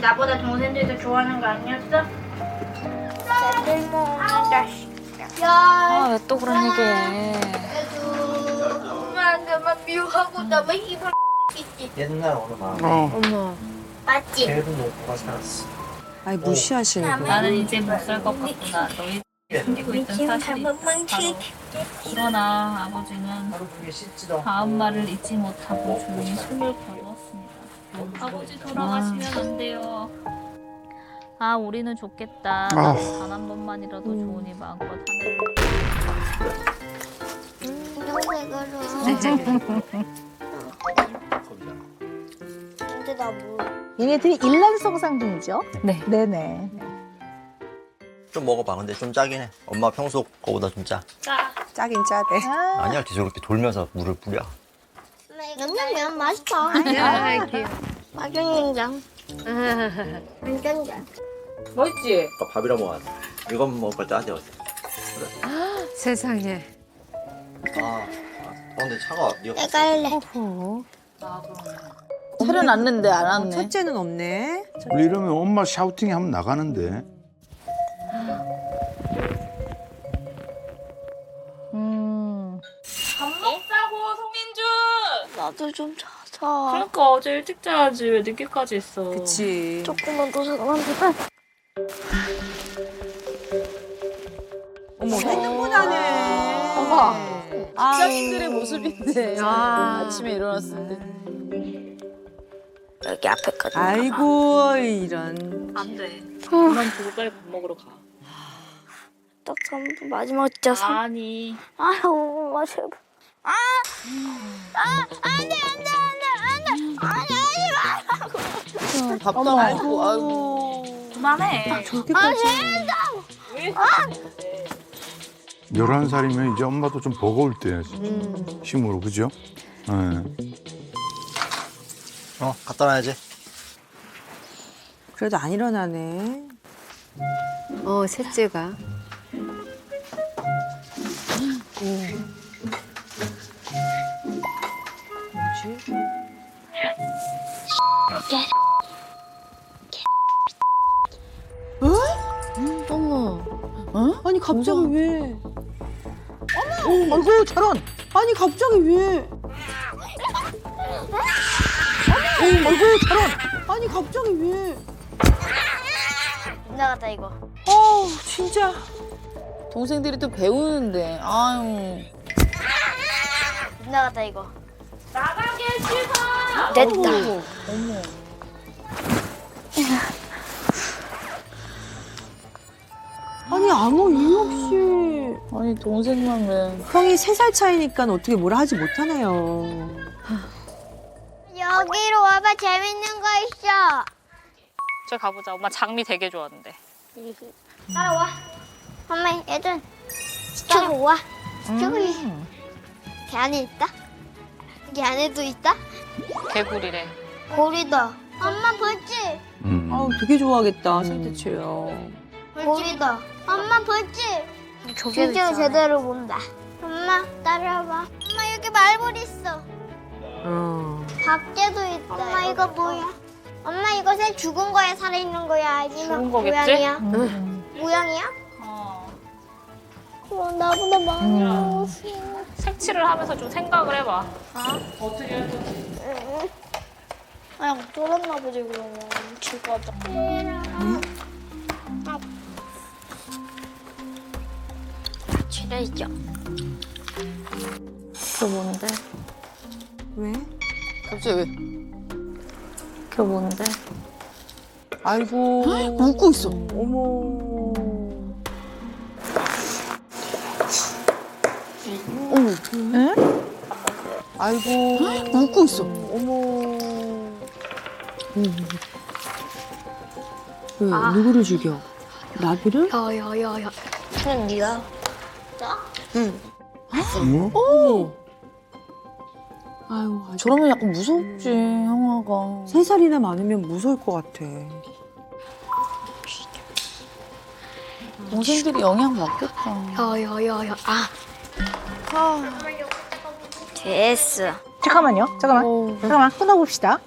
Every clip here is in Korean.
나보다 동생들이 더 좋아하는 거 아니었어? 아, 왜 또 그런 얘기해. 엄마 그만 미워하고 나만 힘을 있지. 옛날 어느 마음 어머. 맞지? 제일도 높고 살았어. 아이 무시하시네. 나는 이제 못 살 것 같구나. 너희 숨기고 있던 사실이 바로. 그러나 아버지는 하루 그게 씻지도 않고 다음 말을 잊지 못하고 조용히 숨을 거두었습니다. 아버지 돌아가시면 안 돼요. 아, 우리는 좋겠다. 단 한 번만이라도 좋으니 마음껏 하늘을. 근데 나 뭐? 얘네들이 일란성상둥이죠? 네. 네네. 좀 먹어봐. 근데 좀 짜긴 해. 엄마 평소 거보다 좀 짜. 짜긴 짜대. 아니야, 저렇게 돌면서 물을 뿌려. 양념면 맛있어. 맛있는장. 완전장. 멋있지? 아까 밥이랑 먹었어. 이건 먹을 때 하지 어때? 세상에. 근데 차가 네가 내가 할래. 어허. 차려놨는데 안 왔네. 첫째는 없네. 우리 이러면 엄마 샤우팅이 하면 나가는데. 밥 먹자고, 송민준! 나도 좀 자자. 그러니까 어제 일찍 자야지. 왜 늦게까지 있어. 그치. 조금만 더 자면 어머 핸드폰 하네. 어머. 아, 직장인들의 모습인데. 아. 아침에 일어났을 때. 여기 앞에까지. 아이고 이런. 안 돼. 그만 보고 빨리 밥 먹으러 가. 딱 3분 마지막 진짜 3. 아니. 아유, 엄마 제발. 답답하고. 아이고. 그만해. 저렇게까지. 11살이면 이제 엄마도 좀 버거울 때 힘으로, 그죠? 네. 갖다 놔야지. 그래도 안 일어나네. 셋째가. 뭐지? 어머. 아니 갑자기 왜? 아이고, 저런. 아니 갑자기 왜? 아이고, 저런. 아니 갑자기 왜? 나갔다 이거. 진짜. 동생들이 또 배우는데. 아유. 나갔다 이거. 나가게 싫어! 됐다. 어머. 아니 아무 이유 없이. 아니, 동생만 왜. 형이 3살 차이니까 어떻게 뭐라 하지 못하네요. 여기로 와봐. 재밌는 거 있어. 저기 가보자. 엄마 장미 되게 좋아하는데. 따라와. 엄마, 얘들. 따라와. 저기. 개 안에 있다. 개 안에도 있다. 개구리래. 고리다. 엄마 벌지. 아우 되게 좋아하겠다 샌드위치요. 고리다. 엄마 벌지. 진짜 제대로 본다. 엄마 따라와봐. 엄마 여기 말벌 있어. 밖에도 있다. 엄마 이거 뭐야? 엄마 이거 새 죽은 거야? 살아있는 거야? 아니면 죽은 거겠지? 모양이야? 모양이야? 그럼 나보다 많이 먹었어. 색칠을 하면서 좀 생각을 해봐. 어떻게 해야 되지? 그냥 쫄았나 보지 그러면. 질 것 같다. 쥐레이죠. 그게 뭔데? 왜? 갑자기 왜? 그게 뭔데? 아이고 웃고 있어. 어머. 에? 아이고 웃고 있어. 어머. 왜 누구를 죽여? 나비를? 야야야야. 그냥 네가. 자. 어머. 아유 저러면 약간 무섭지, 형아가. 3살이나 많으면 무서울 것 같아. 동생들이 영향 받겠다. 야야야야. 됐어. 잠깐만요. 잠깐만. 끊어봅시다.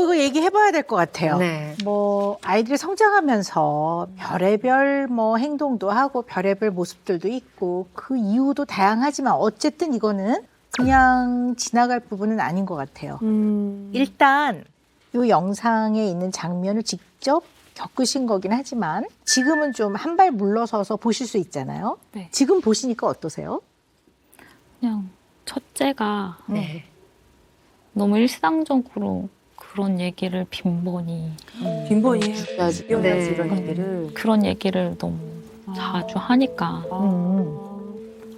이거 얘기해봐야 될 것 같아요. 네. 뭐 아이들이 성장하면서 별의별 뭐 행동도 하고 별의별 모습들도 있고 그 이유도 다양하지만 어쨌든 이거는 그냥 지나갈 부분은 아닌 것 같아요. 일단 이 영상에 있는 장면을 직접 겪으신 거긴 하지만 지금은 좀 한 발 물러서서 보실 수 있잖아요. 네. 지금 보시니까 어떠세요? 그냥 첫째가 네. 너무 일상적으로 그런 얘기를 빈번히 빈번히 해야지. 네. 이런 얘기를. 그런 얘기를 너무 자주 하니까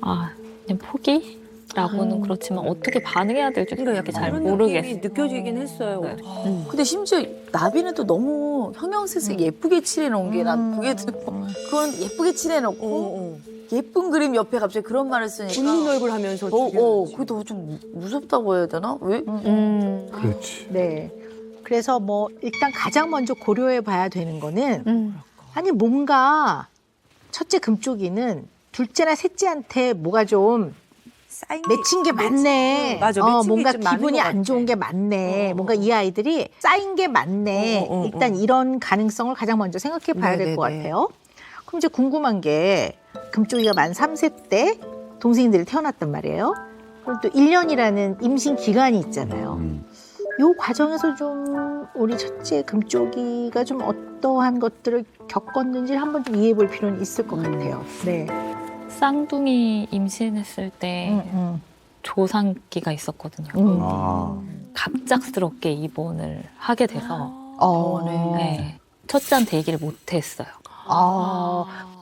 그냥 포기라고는 그렇지만 어떻게 반응해야 될지 솔직히 잘 모르겠어요. 느껴지긴 했어요. 네. 근데 심지어 나비는 또 너무 형형색색 예쁘게 칠해놓은 게 난 그게 들고 그건 예쁘게 칠해놓고 예쁜 그림 옆에 갑자기 그런 말을 쓰니까 웃는 얼굴 하면서 그게 더 좀 무섭다고 해야 되나? 왜? 그렇지. 네. 그래서 뭐 일단 가장 먼저 고려해 봐야 되는 거는 아니 뭔가 첫째 금쪽이는 둘째나 셋째한테 뭐가 좀 맺힌 게 많네. 맞아, 맺힌 게 뭔가 좀 많은 기분이 것 안 같아. 좋은 게 많네. 뭔가 이 아이들이 쌓인 게 많네. 일단 이런 가능성을 가장 먼저 생각해 봐야 될 것 네네네. 같아요. 그럼 이제 궁금한 게 금쪽이가 만 3세 때 동생들이 태어났단 말이에요. 그럼 또 1년이라는 임신 기간이 있잖아요. 요 과정에서 좀 우리 첫째 금쪽이가 좀 어떠한 것들을 겪었는지 한번 좀 이해해 볼 필요는 있을 것 같아요. 네. 쌍둥이 임신했을 때 조산기가 있었거든요. 아. 갑작스럽게 입원을 하게 돼서 네. 네. 첫째한테 얘기를 못했어요.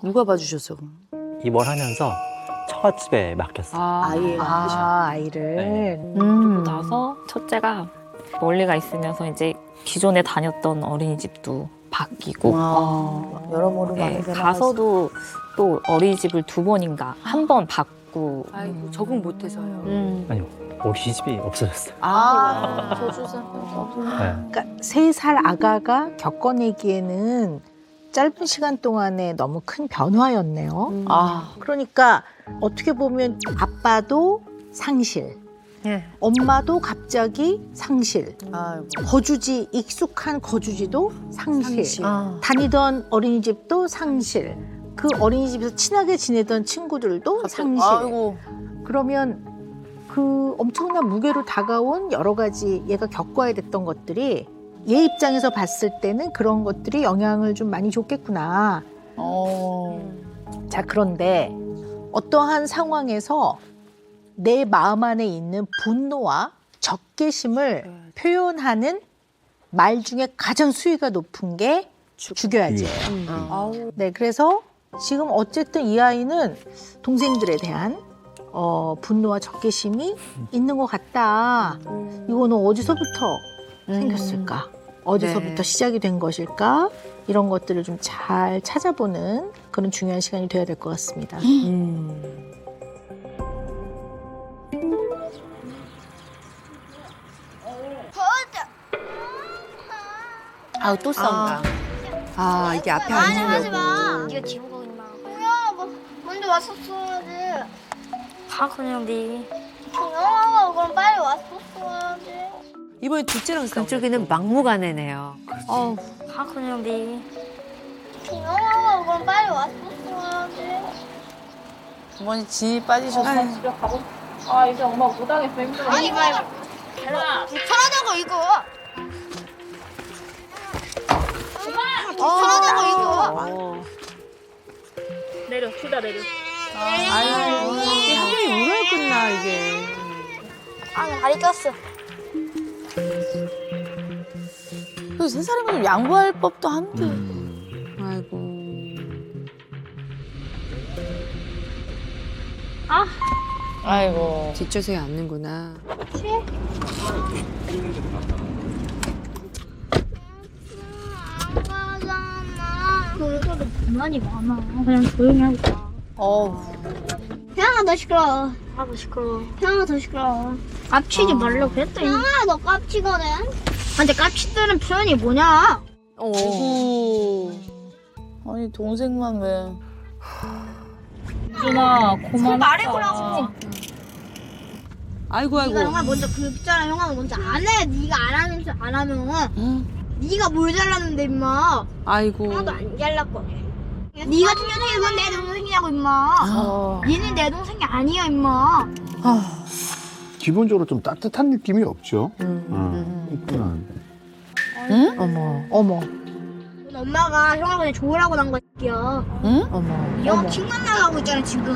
누가 봐주셨어? 입원하면서 처갓집에 맡겼어요. 아이를. 그리고 나서 첫째가 멀리가 있으면서 이제 기존에 다녔던 어린이집도 바뀌고 여러모로 네, 많이 변화가 가서도 또 어린이집을 2번인가 한 번 바꾸고 아이고, 적응 못해서요. 아니요, 어린이집이 없어졌어요. 저주사 네. 그러니까 3살 아가가 겪어내기에는 짧은 시간 동안에 너무 큰 변화였네요. 그러니까 어떻게 보면 아빠도 상실, 엄마도 갑자기 상실, 거주지, 익숙한 거주지도 상실, 다니던 어린이집도 상실, 그 어린이집에서 친하게 지내던 친구들도 상실. 그러면 그 엄청난 무게로 다가온 여러 가지 얘가 겪어야 됐던 것들이 얘 입장에서 봤을 때는 그런 것들이 영향을 좀 많이 줬겠구나. 자, 그런데 어떠한 상황에서 내 마음 안에 있는 분노와 적개심을 표현하는 말 중에 가장 수위가 높은 게 죽여야지예요. 네, 그래서 지금 어쨌든 이 아이는 동생들에 대한 분노와 적개심이 있는 것 같다. 이거는 어디서부터 생겼을까? 어디서부터 시작이 된 것일까? 이런 것들을 좀 잘 찾아보는 그런 중요한 시간이 돼야 될 것 같습니다. 또 싸운다. 이게 앞에 하지 앉으려고. 마. 네가 지우고 임마. 야, 뭐 먼저 왔었어야지. 가 그냥 네. 야, 그럼 빨리 왔었어야지. 이번에 둘째랑 싸워. 금쪽이는 막무가내네요. 가 그냥 네. 야, 그럼 빨리 왔었어야지. 어머니 진이 빠지셨어. 이제 엄마 못하겠어. 힘들어. 아니, 말. 불편하다고 이거. 불편하다고 이거. 내려, 휴다 내려. 이게 한 번이 울어야 끝나, 이게. 다리 꼈어. 그래서 3살이면 양보할 법도 한데. 아이고. 뒷좌석에 앉는구나. 아빠잖아. 그래도 불만이 많아. 그냥 조용히 하자. 태양아 너 시끄러워. 너 시끄러워. 태양아 더 시끄러워. 깝치지 말라고 그랬더니. 태양아 너 깝치거든. 근데 깝치다는 표현이 뭐냐? 아니 동생만 왜? 준아, 고마워. 말해보라고. 아이고 아이고. 네가 형아 먼저 긁잖아. 형아 먼저 안 해. 네가 안 하면 네가 뭘 잘랐는데 임마. 아이고. 하나도 안 잘랐거든. 네 같은 녀석이 내 동생이냐고 임마. 얘는 내 동생이 아니야 임마. 기본적으로 좀 따뜻한 느낌이 없죠. 어머. 엄마가 형아 그냥 좋으라고 난 거야. 어머. 이 형아 킹만 나가고 있잖아 지금.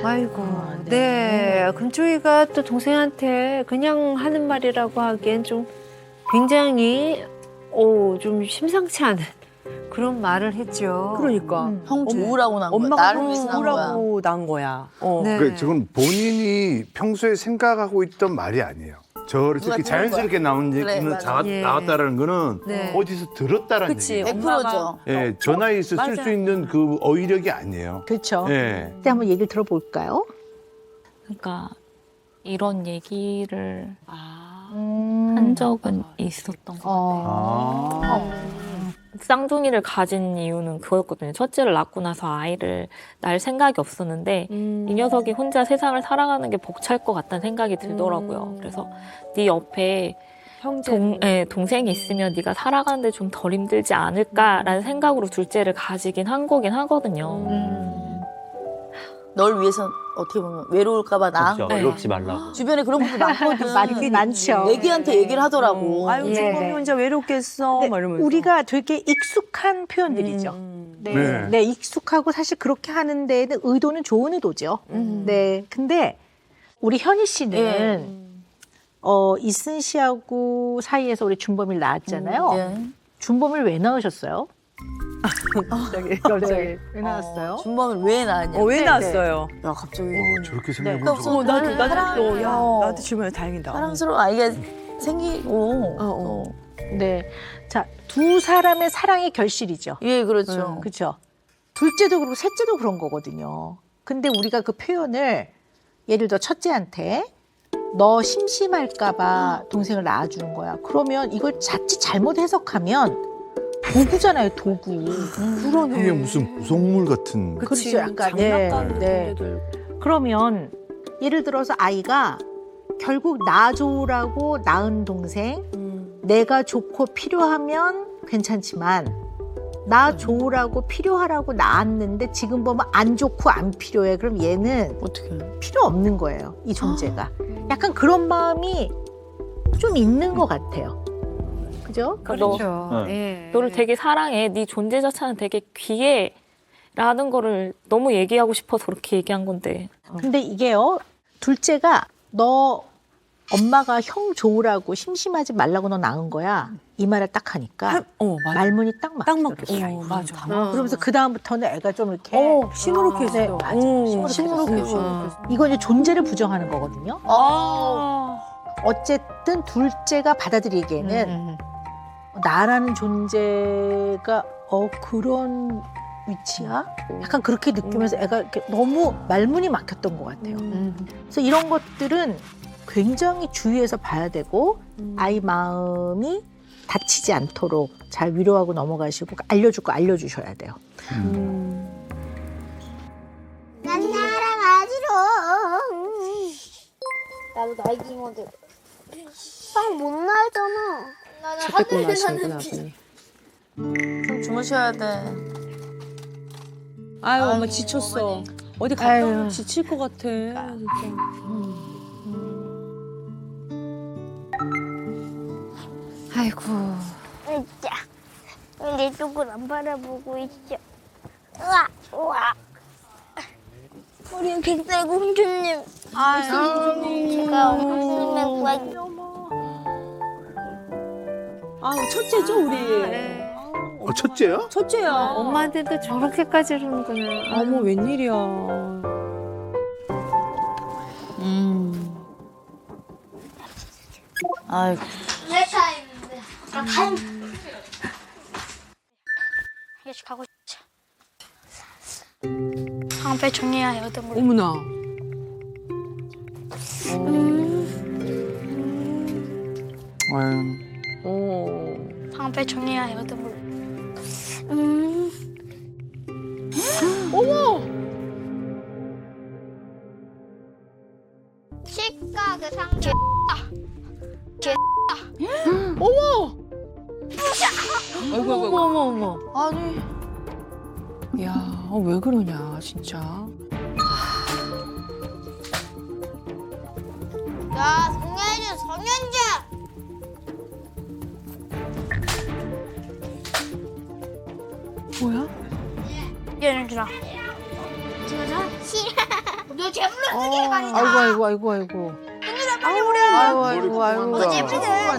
아이고. 네. 금쪽이가 또 동생한테 그냥 하는 말이라고 하기엔 좀 굉장히 좀 심상치 않은 그런 말을 했죠. 그러니까. 형 좋으라고 난 거야. 엄마가 나를 위해서 난 거야. 좋으라고 난 거야. 네. 그러니까 저건 본인이 평소에 생각하고 있던 말이 아니에요. 저렇게 누가 들은 자연스럽게 나온 그래, 얘기는 맞아. 예. 나왔다라는 거는 네. 어디서 들었다라는 그치. 얘기예요. 100%죠. 예, 전화에서 쓸 맞아. 수 있는 그 어휘력이 아니에요. 그렇죠. 예. 그때 한번 얘기를 들어볼까요? 그러니까 이런 얘기를 한 한 적은 있었던 것 같아요. 아. 쌍둥이를 가진 이유는 그거였거든요. 첫째를 낳고 나서 아이를 낳을 생각이 없었는데 이 녀석이 혼자 세상을 살아가는 게 벅찰 것 같다는 생각이 들더라고요. 그래서 네 옆에 동생이 있으면 네가 살아가는데 좀 덜 힘들지 않을까라는 생각으로 둘째를 가지긴 한 거긴 하거든요. 널 위해서 어떻게 보면 외로울까봐 낳은 그렇죠. 거야. 외롭지 말라고. 주변에 그런 분들 많거든. 많죠. 애기한테 얘기를 하더라고. 아이고 예, 주범이 네. 혼자 외롭겠어. 근데 막 이러면서. 우리가 되게 익숙한 표현들이죠. 네. 네, 익숙하고 사실 그렇게 하는 데에는 의도는 좋은 의도죠. 네, 근데 우리 현희 씨는 예. 이순 씨하고 사이에서 우리 준범이를 낳았잖아요. 예. 준범이를 왜 낳으셨어요? 갑자기. 왜 낳았어요? 준범을 왜 낳았냐. 왜 네, 낳았어요? 야 갑자기. 저렇게 네. 생각해보면 없어. 나도 야 어. 나한테 주면 다행이다. 사랑스러운 아이가 생기고. 네, 자, 두 사람의 사랑의 결실이죠. 예, 그렇죠. 그렇죠. 둘째도 그렇고 셋째도 그런 거거든요. 근데 우리가 그 표현을 예를 들어 첫째한테 너 심심할까봐 동생을 낳아주는 거야. 그러면 이걸 자칫 잘못 해석하면 도구잖아요, 도구. 그게 무슨 구성물 같은. 그렇죠, 약간. 장난감 네. 그러면 예를 들어서 아이가 결국 낳아줘라고 낳은 동생, 내가 좋고 필요하면 괜찮지만 나 좋으라고 필요하라고 낳았는데 지금 보면 안 좋고 안 필요해. 그럼 얘는 어떻게? 필요 없는 거예요, 이 존재가. 약간 그런 마음이 좀 있는 것 같아요. 그죠? 그렇죠. 예. 너를 되게 사랑해. 네 존재 자체는 되게 귀해. 라는 거를 너무 얘기하고 싶어서 그렇게 얘기한 건데. 근데 이게요, 둘째가 너 엄마가 형 좋으라고 심심하지 말라고 너 낳은 거야. 이 말을 딱 하니까 맞아. 말문이 딱 딱 막히더라고요. 막혔어. 맞아. 그러면서 그 다음부터는 애가 좀 이렇게 시무룩해 네, 있어. 맞아. 시무룩해져. 이건 이제 존재를 부정하는 거거든요. 어쨌든 둘째가 받아들이기에는 나라는 존재가 그런 위치야? 약간 그렇게 느끼면서 애가 이렇게 너무 말문이 막혔던 것 같아요. 그래서 이런 것들은 굉장히 주의해서 봐야 되고 아이 마음이 다치지 않도록 잘 위로하고 넘어가시고 알려줄 거 알려주셔야 돼요. 난 사랑하지롱. 나도 나이긴 거든. 못 날잖아. 나는 하늘에 사는 비. 좀 주무셔야 돼. 아유 엄마 지쳤어. 어디 갔다 오면 지칠 것 같아. 진짜. 아이고. 진짜. 내 쪽을 안 바라보고 있어. 우와, 우와. 우리 백설구 홍주님. 제가 없으면 구하기. 아우 첫째죠 우리. 첫째요? 첫째야. 엄마한테도 저렇게까지 하는구나. 어머 웬일이야. 아이고. 내 타임인데. 이제 가고 싶지. 방패 정리해야 해, 어떤 걸. 어머나. 아유. 방패 정리해야 해, 어떤 걸. 아까 그 상자. 아이고, 아이고. 어머. 아니. 야, 왜 그러냐, 진짜. 야, 성현이 성현자. 뭐야? 얘들아. 진짜? 싫어. 너 재물로 쓰게 가니까. 아이고. 너 재물을.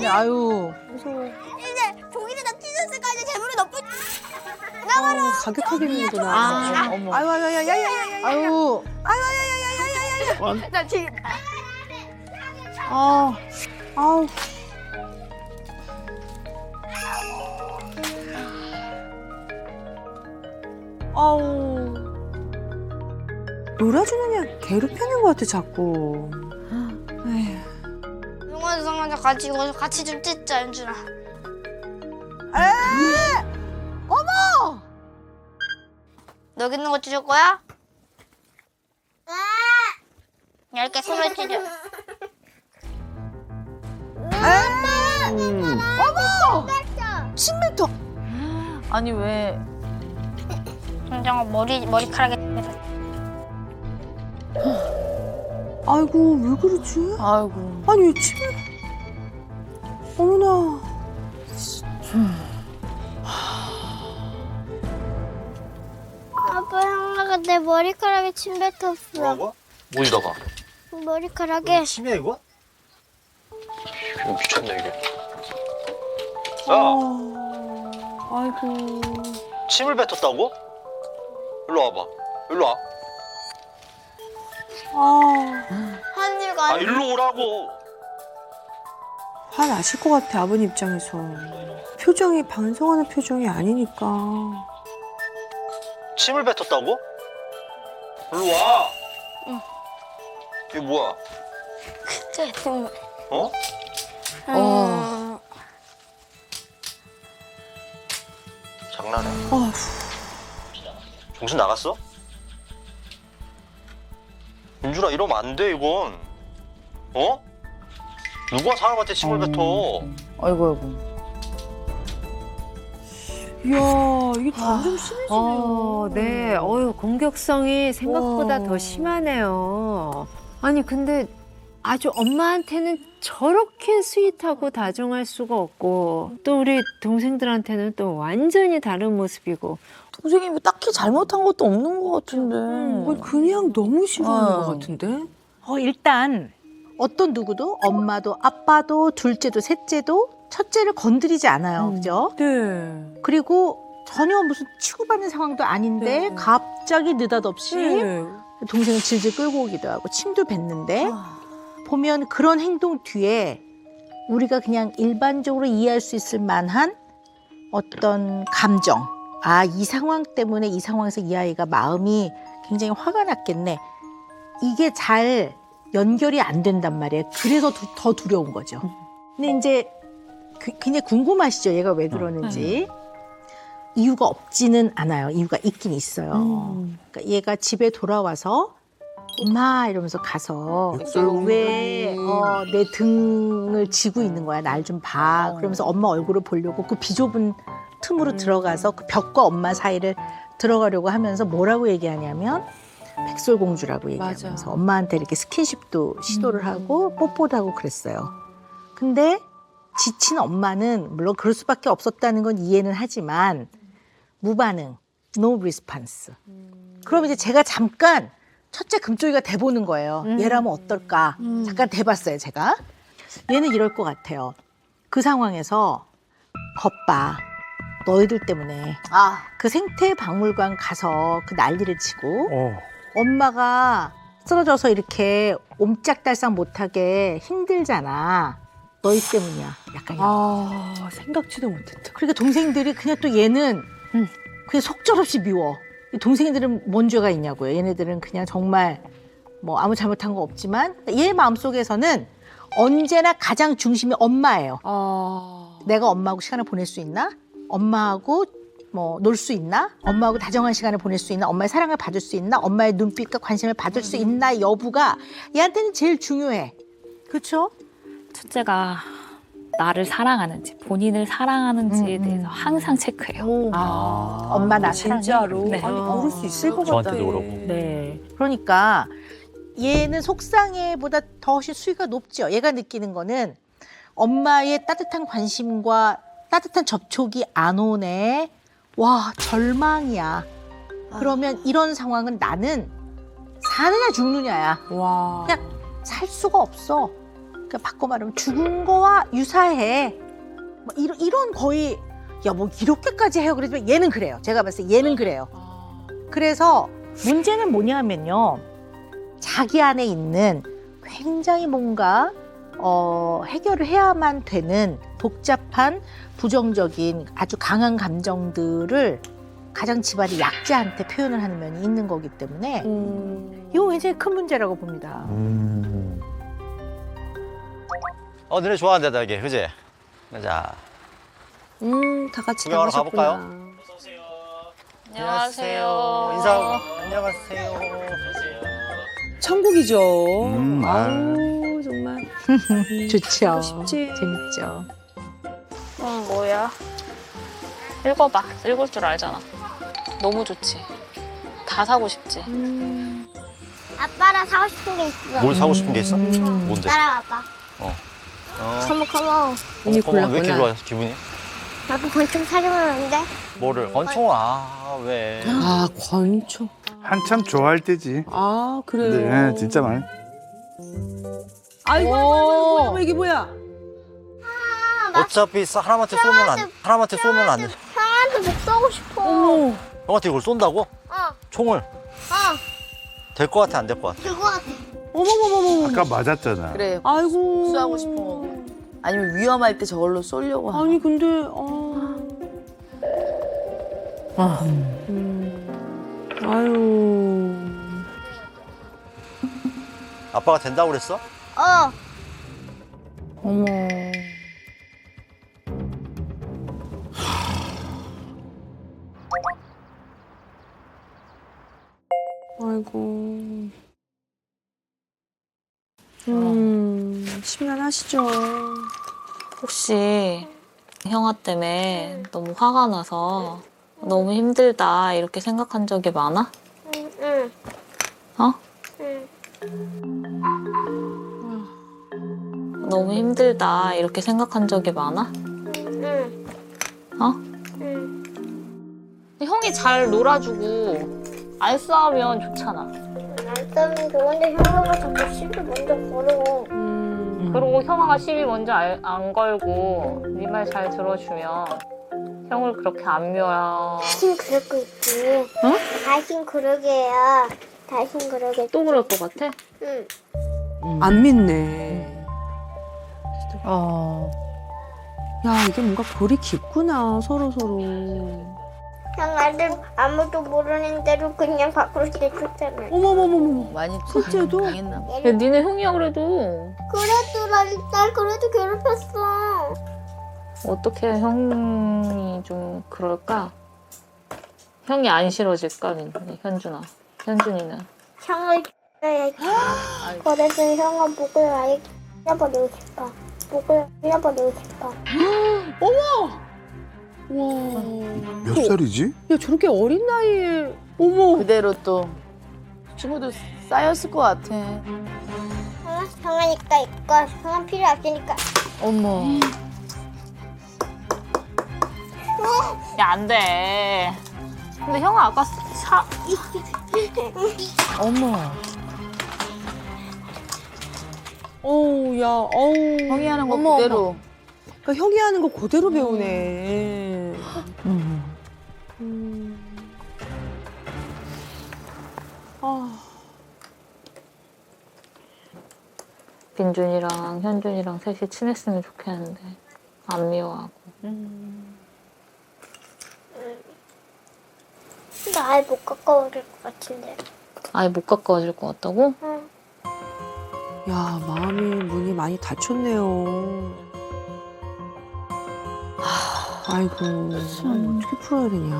아유. 이제 종이를 다 찢었을까 이제 재물이 너무. 가격하게 입는구나. 어머. 아유. 나 지금. 아우. 아우. 놀아주는 애 괴롭히는 것 같아, 자꾸. 에휴. 용환 성환자 같이 이거 같이 좀 찢자 연준아. 어머! 너 여기 있는 거 찢을 거야? 얇게 손을 찢어. 침뱉어. 아니 왜? 성장아 머리카락에. 아이고, 왜 그러지? 아이고. 아니, 왜 침을. 어머나. 아빠 형아가 내 머리카락에 침 뱉었어. 뭐라고? 어디다가? 머리카락에. 심해 이거? 이거 미쳤네 이게. 아이고. 침을 뱉었다고? 일로 와봐. 일로 와. 한 일가 아 아니. 일로 오라고. 화나실 것 같아, 아버님 입장에서. 표정이 반성하는 표정이 아니니까. 침을 뱉었다고? 일로 와. 이게 뭐야? 어? 장난해. 어휴. 정신 나갔어? 윤준아 이러면 안 돼 이건. 어? 누가 사람한테 침을 뱉어? 아이고. 이야, 이게 점점 심해지네요. 네. 공격성이 생각보다 더 심하네요. 아니, 근데 아주 엄마한테는 저렇게 스윗하고 다정할 수가 없고, 또 우리 동생들한테는 또 완전히 다른 모습이고. 동생이 뭐 딱히 잘못한 것도 없는 것 같은데. 그냥 너무 싫어하는 어. 것 같은데? 일단 어떤 누구도 엄마도 아빠도 둘째도 셋째도 첫째를 건드리지 않아요. 그죠? 네. 그리고 전혀 무슨 치고받는 상황도 아닌데 네. 갑자기 느닷없이 네. 동생을 질질 끌고 오기도 하고 침도 뱉는데 보면 그런 행동 뒤에 우리가 그냥 일반적으로 이해할 수 있을 만한 어떤 감정. 이 상황 때문에 이 상황에서 이 아이가 마음이 굉장히 화가 났겠네. 이게 잘 연결이 안 된단 말이에요. 그래서 더 두려운 거죠. 근데 이제 굉장히 궁금하시죠? 얘가 왜 그러는지. 이유가 없지는 않아요. 이유가 있긴 있어요. 그러니까 얘가 집에 돌아와서 엄마 이러면서 가서 왜 내 등을 지고 있는 거야. 날 좀 봐. 그러면서 엄마 얼굴을 보려고 그 비좁은 틈으로 들어가서 그 벽과 엄마 사이를 들어가려고 하면서 뭐라고 얘기하냐면 백설공주라고 얘기하면서 맞아. 엄마한테 이렇게 스킨십도 시도를 하고 뽀뽀도 하고 그랬어요. 근데 지친 엄마는 물론 그럴 수밖에 없었다는 건 이해는 하지만 무반응, no response. 그럼 이제 제가 잠깐 첫째 금쪽이가 돼보는 거예요. 얘라면 어떨까? 잠깐 돼봤어요, 제가. 얘는 이럴 것 같아요. 그 상황에서 겉봐. 너희들 때문에 그 생태박물관 가서 그 난리를 치고 엄마가 쓰러져서 이렇게 옴짝달싹 못하게 힘들잖아. 너희 때문이야. 약간 이런. 생각지도 못했다. 그러니까 동생들이 그냥 또 얘는 그냥 속절없이 미워. 이 동생들은 뭔 죄가 있냐고요. 얘네들은 그냥 정말 뭐 아무 잘못한 거 없지만 얘 마음속에서는 언제나 가장 중심이 엄마예요. 내가 엄마하고 시간을 보낼 수 있나? 엄마하고 뭐 놀 수 있나? 엄마하고 다정한 시간을 보낼 수 있나? 엄마의 사랑을 받을 수 있나? 엄마의 눈빛과 관심을 받을 수 있나? 여부가 얘한테는 제일 중요해. 그렇죠? 첫째가 나를 사랑하는지, 본인을 사랑하는지에 대해서 항상 체크해요. 엄마 나 사랑해. 진짜로? 네. 아니 모를 수 있을 것 같아. 저한테도 그러고. 네. 그러니까 얘는 속상해보다 더 훨씬 수위가 높죠. 얘가 느끼는 거는 엄마의 따뜻한 관심과 따뜻한 접촉이 안 오네. 와, 절망이야. 그러면 이런 상황은 나는 사느냐 죽느냐야. 와. 그냥 살 수가 없어. 그러니까 바꿔 말하면 죽은 거와 유사해. 뭐 이런 거의 야 뭐 이렇게까지 해요. 그러지만 얘는 그래요. 제가 봤을 때 얘는 그래요. 그래서 문제는 뭐냐면요. 자기 안에 있는 굉장히 뭔가 해결을 해야만 되는 복잡한 부정적인 아주 강한 감정들을 가장 집안의 약자한테 표현을 하는 면이 있는 거기 때문에 이거 굉장히 큰 문제라고 봅니다. 너네 좋아한다 이게 그지? 자 다 같이 구경하러 나가셨구나. 가볼까요? 안녕하세요. 인사하고 안녕하세요. 천국이죠. 아유. 아우 정말 좋죠. 쉽지. 재밌죠. 뭐야? 읽어봐. 읽을 줄 알잖아. 너무 좋지. 다 사고 싶지. 아빠랑 사고 싶은 게 있어. 뭘 사고 싶은 게 있어? 뭔데? 나랑 아빠. 컴온. 이미 왜 이렇게 골랐구나. 좋아 기분이? 나도 권총 사주면 안 돼? 뭐를? 권총 왜? 아 권총. 한참 좋아할 때지. 아 그래요. 네, 진짜 많이. 아이고 이게 뭐야? 어차피 하나한테 쏘면 안 돼. 형한테 못 쏘고 싶어. 형한테 이걸 쏜다고? 총을? 어, 될 것 같아 안 될 것 같아? 그거 같아. 어머머머머. 아까 맞았잖아. 그래. 아이고. 수하고 싶은 거고. 아니면 위험할 때 저걸로 쏘려고 하나. 아니 근데 아유. 아빠가 된다고 그랬어? 어머. 아이고. 심란하시죠. 혹시 형아 때문에 너무 화가 나서 너무 힘들다 이렇게 생각한 적이 많아? 응. 어? 응. 너무 힘들다 이렇게 생각한 적이 많아? 응. 어? 응. 형이 잘 놀아주고 안 싸우면 좋잖아. 안 싸면 좋은데 형아가 자꾸 시비 먼저 걸어. 그리고 형아가 시비 먼저 안 걸고 네 말 잘 들어주면 형을 그렇게 안 묘야. 다신 그러고 있지. 응? 다신 그러게요. 다신 그러게. 또 그럴 것 같아? 응. 안 믿네. 야 이게 뭔가 골이 깊구나 서로. 형아들 아무도 모르는 대로 그냥 밖으로 내쫓잖아. 어머머머머. 많이 첫째도? 당했나 봐. 야, 니네 형이야 그래도. 그래도 날 그래도 괴롭혔어. 어떻게 형이 좀 그럴까? 형이 안 싫어질까, 현준아. 현준이는. 형을 죽여야지. 그래서 형아 목을 아예 잘라버리고 싶어. 목을 잘라버리고 싶어. 와. 몇 살이지? 야 저렇게 어린 나이에 어머. 그대로 또 친구도 쌓였을 것 같아. 형아니까 있고 형아 필요 없으니까. 어머. 야, 안 돼. 근데 형아 아까 어머. 어우 야 어우. 형이 하는 거 어머, 그대로. 그러니까 형이 하는 거 그대로 배우네. 아. 빈준이랑 현준이랑 셋이 친했으면 좋겠는데 안 미워하고. 나 아예 못 가까워질 것 같은데. 아예 못 가까워질 것 같다고? 응. 야 마음이 문이 많이 닫혔네요. 아이고 어떻게 풀어야 되냐.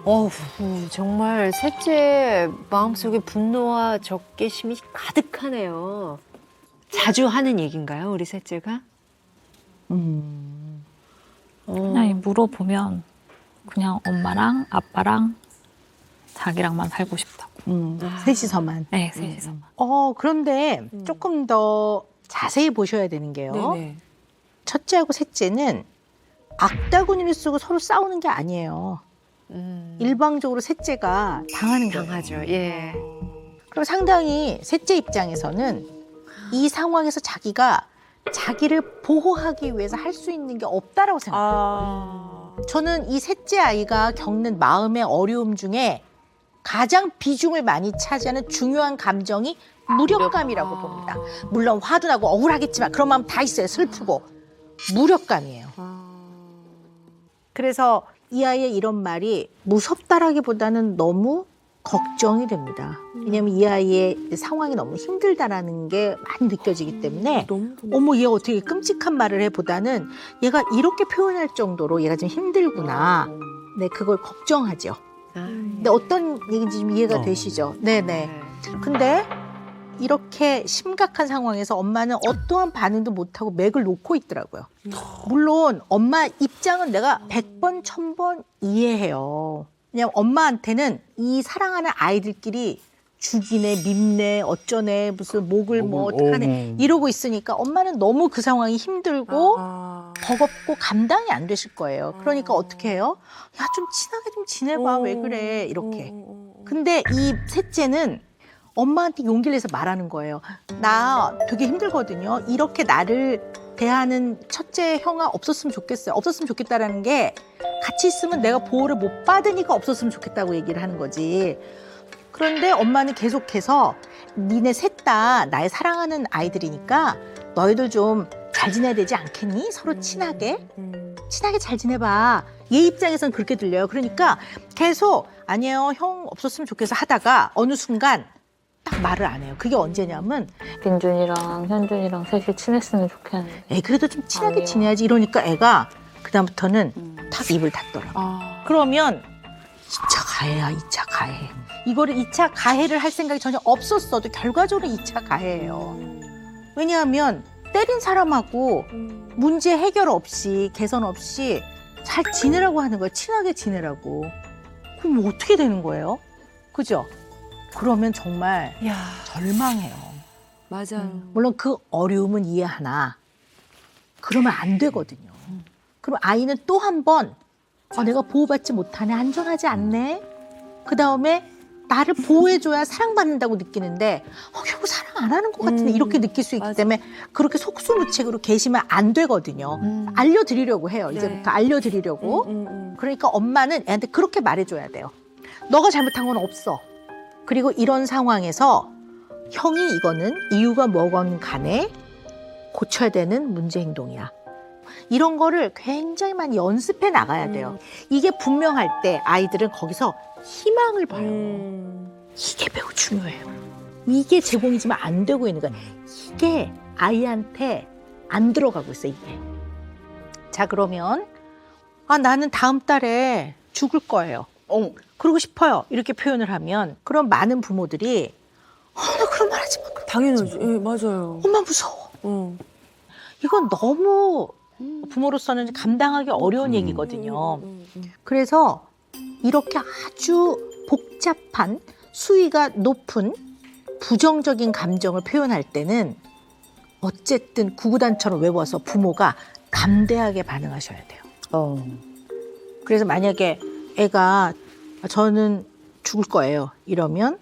어후, 정말 셋째 마음속에 분노와 적개심이 가득하네요. 자주 하는 얘기인가요, 우리 셋째가? 그냥 물어보면 그냥 엄마랑 아빠랑 자기랑만 살고 싶다고. 셋이서만. 네, 셋이서만. 그런데 조금 더 자세히 보셔야 되는 게요. 네네. 첫째하고 셋째는 악다구니를 쓰고 서로 싸우는 게 아니에요. 일방적으로 셋째가 당하는 거예요. 당하죠. 예. 그럼 상당히 셋째 입장에서는 이 상황에서 자기가 자기를 보호하기 위해서 할 수 있는 게 없다라고 생각해요. 저는 이 셋째 아이가 겪는 마음의 어려움 중에 가장 비중을 많이 차지하는 중요한 감정이 무력감이라고 봅니다. 물론 화도 나고 억울하겠지만 그런 마음 다 있어요. 슬프고. 무력감이에요. 그래서 이 아이의 이런 말이 무섭다라기보다는 너무 걱정이 됩니다. 왜냐하면 이 아이의 상황이 너무 힘들다라는 게 많이 느껴지기 때문에 어머 얘 어떻게 끔찍한 말을 해보다는 얘가 이렇게 표현할 정도로 얘가 좀 힘들구나. 네, 그걸 걱정하죠. 근데 어떤 얘기인지 좀 이해가 되시죠? 네네. 근데 이렇게 심각한 상황에서 엄마는 어떠한 반응도 못하고 맥을 놓고 있더라고요. 물론 엄마 입장은 내가 100번, 1000번 이해해요. 왜냐면 엄마한테는 이 사랑하는 아이들끼리 죽이네, 밉네, 어쩌네, 무슨 목을 뭐 어떡하네 이러고 있으니까 엄마는 너무 그 상황이 힘들고 버겁고 감당이 안 되실 거예요. 그러니까 어떻게 해요? 야, 좀 친하게 좀 지내봐. 왜 그래? 이렇게. 근데 이 셋째는 엄마한테 용기를 내서 말하는 거예요. 나 되게 힘들거든요. 이렇게 나를 대하는 첫째 형아 없었으면 좋겠어요. 없었으면 좋겠다라는 게 같이 있으면 내가 보호를 못 받으니까 없었으면 좋겠다고 얘기를 하는 거지. 그런데 엄마는 계속해서 니네 셋 다 나의 사랑하는 아이들이니까 너희들 좀 잘 지내야 되지 않겠니? 서로 친하게 잘 지내봐. 얘 입장에서는 그렇게 들려요. 그러니까 계속 아니에요. 형 없었으면 좋겠어 하다가 어느 순간 딱 말을 안 해요. 그게 언제냐면 민준이랑 현준이랑 셋이 친했으면 좋겠는데. 애 그래도 좀 친하게 지내야지 이러니까 애가 그다음부터는 탁 입을 닫더라고. 그러면 2차 가해야 2차 가해. 이거를 2차 가해를 할 생각이 전혀 없었어도 결과적으로 2차 가해예요. 왜냐하면 때린 사람하고 문제 해결 없이 개선 없이 잘 지내라고 하는 거예요. 친하게 지내라고. 그럼 어떻게 되는 거예요? 그죠? 그러면 정말 절망해요. 맞아요. 물론 그 어려움은 이해하나 그러면 안 되거든요. 그럼 아이는 또 한 번 내가 보호받지 못하네, 안전하지 않네. 그 다음에 나를 보호해줘야 사랑받는다고 느끼는데 결국 사랑 안 하는 것 같은데 이렇게 느낄 수 있기 때문에 그렇게 속수무책으로 계시면 안 되거든요. 알려드리려고 해요. 이제부터 알려드리려고. 그러니까 엄마는 애한테 그렇게 말해줘야 돼요. 너가 잘못한 건 없어. 그리고 이런 상황에서 형이 이거는 이유가 뭐건 간에 고쳐야 되는 문제 행동이야. 이런 거를 굉장히 많이 연습해 나가야 돼요. 이게 분명할 때 아이들은 거기서 희망을 봐요. 이게 매우 중요해요. 이게 제공이 지금 안 되고 있는 거예요. 이게 아이한테 안 들어가고 있어요, 이게. 자, 그러면 나는 다음 달에 죽을 거예요. 그러고 싶어요. 이렇게 표현을 하면 그럼 많은 부모들이 나 그런 말 하지 마. 당연하죠. 예, 맞아요. 엄마 무서워. 이건 너무 부모로서는 감당하기 어려운 얘기거든요. 그래서 이렇게 아주 복잡한 수위가 높은 부정적인 감정을 표현할 때는 어쨌든 구구단처럼 외워서 부모가 담대하게 반응하셔야 돼요. 그래서 만약에 애가 저는 죽을 거예요 이러면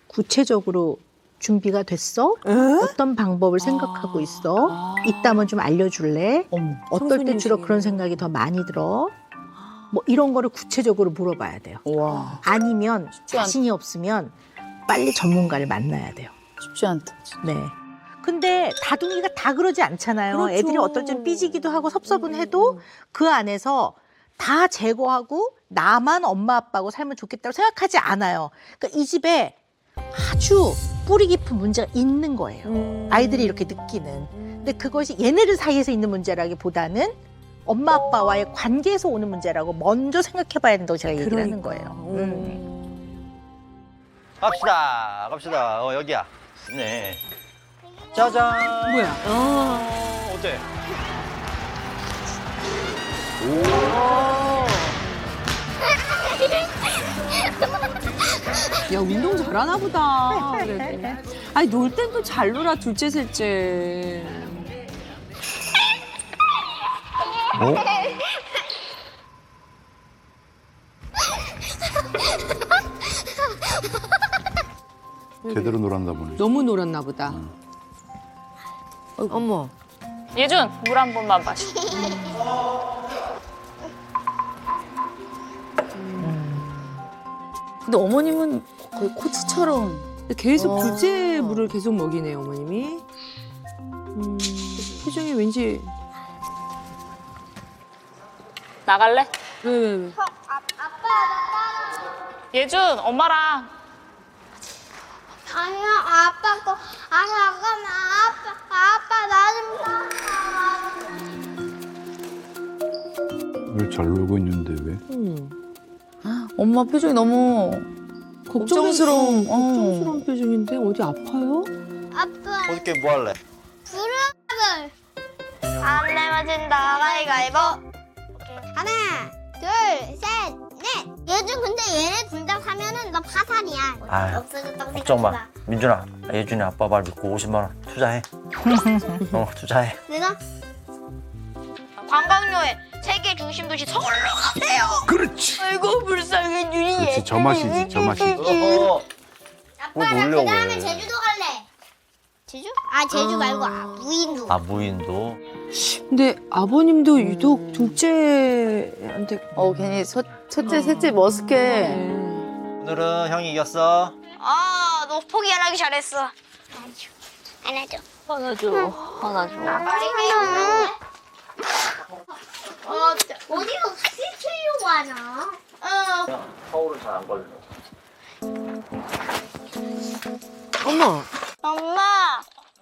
구체적으로 준비가 됐어? 어떤 방법을 생각하고 있어? 있다면 좀 알려줄래? 어떨 때 주로 그런 생각이 더 많이 들어? 뭐 이런 거를 구체적으로 물어봐야 돼요. 아니면 자신이 없으면 빨리 전문가를 만나야 돼요. 쉽지 않다. 네. 근데 다둥이가 다 그러지 않잖아요. 그렇죠. 애들이 어떨 땐 삐지기도 하고 섭섭은 해도 그 안에서 다 제거하고 나만 엄마 아빠하고 살면 좋겠다고 생각하지 않아요. 그러니까 이 집에 아주 뿌리 깊은 문제가 있는 거예요. 아이들이 이렇게 느끼는. 근데 그것이 얘네들 사이에서 있는 문제라기보다는 엄마 아빠와의 관계에서 오는 문제라고 먼저 생각해봐야 된다고 제가 얘기를 하는 그러니까. 거예요. 갑시다. 여기야. 네. 짜잔. 뭐야? 어때? 야, 운동 잘하나 보다. 그래도. 아니, 놀 땐 또 잘 놀아, 둘째, 셋째. 제대로 놀았나 보네. 너무 놀았나 보다. 어머. 예준, 물 한 번만 마셔. 근데 어머님은 거의 코치처럼. 계속 둘째 물을 계속 먹이네요, 어머님이. 표정이 왠지. 나갈래? 왜. 예준, 엄마랑. 아니야, 아빠 거. 아, 잠깐만. 아빠 나 좀. 왜 잘 놀고 있는데 왜? 엄마 표정이 너무 걱정스러운. 걱정스러운 표정인데 어디 아파요? 아빠. 어저께 뭐 할래? 부르블. 안 내면 가위바위보. 하나, 둘, 셋, 넷. 요즘 근데 얘네 둘 다 사면은 너 파산이야. 아유, 없어졌다고 걱정 마. 생각해봐. 민준아, 예준이 아빠 말 믿고 50만 원 투자해. 투자해. 내가 관광여행 세계 중심 도시 서울로 가세요. 그렇지. 아이고 불쌍해 준이. 그렇지. 저 맛이지. 저 맛이지. 아빠 나 놀려고 그다음에 해. 제주도 갈래. 제주? 아 제주 말고 무인도. 무인도. 근데 아버님도 유독 둘째한테. 괜히 첫째, 셋째 머쓱해. 오늘은 형이 이겼어. 너 포기 안 하기 잘했어. 안아줘. 안아줘. 어디로 시키려고 하나? 서울은 잘 안 걸려. 어머. 엄마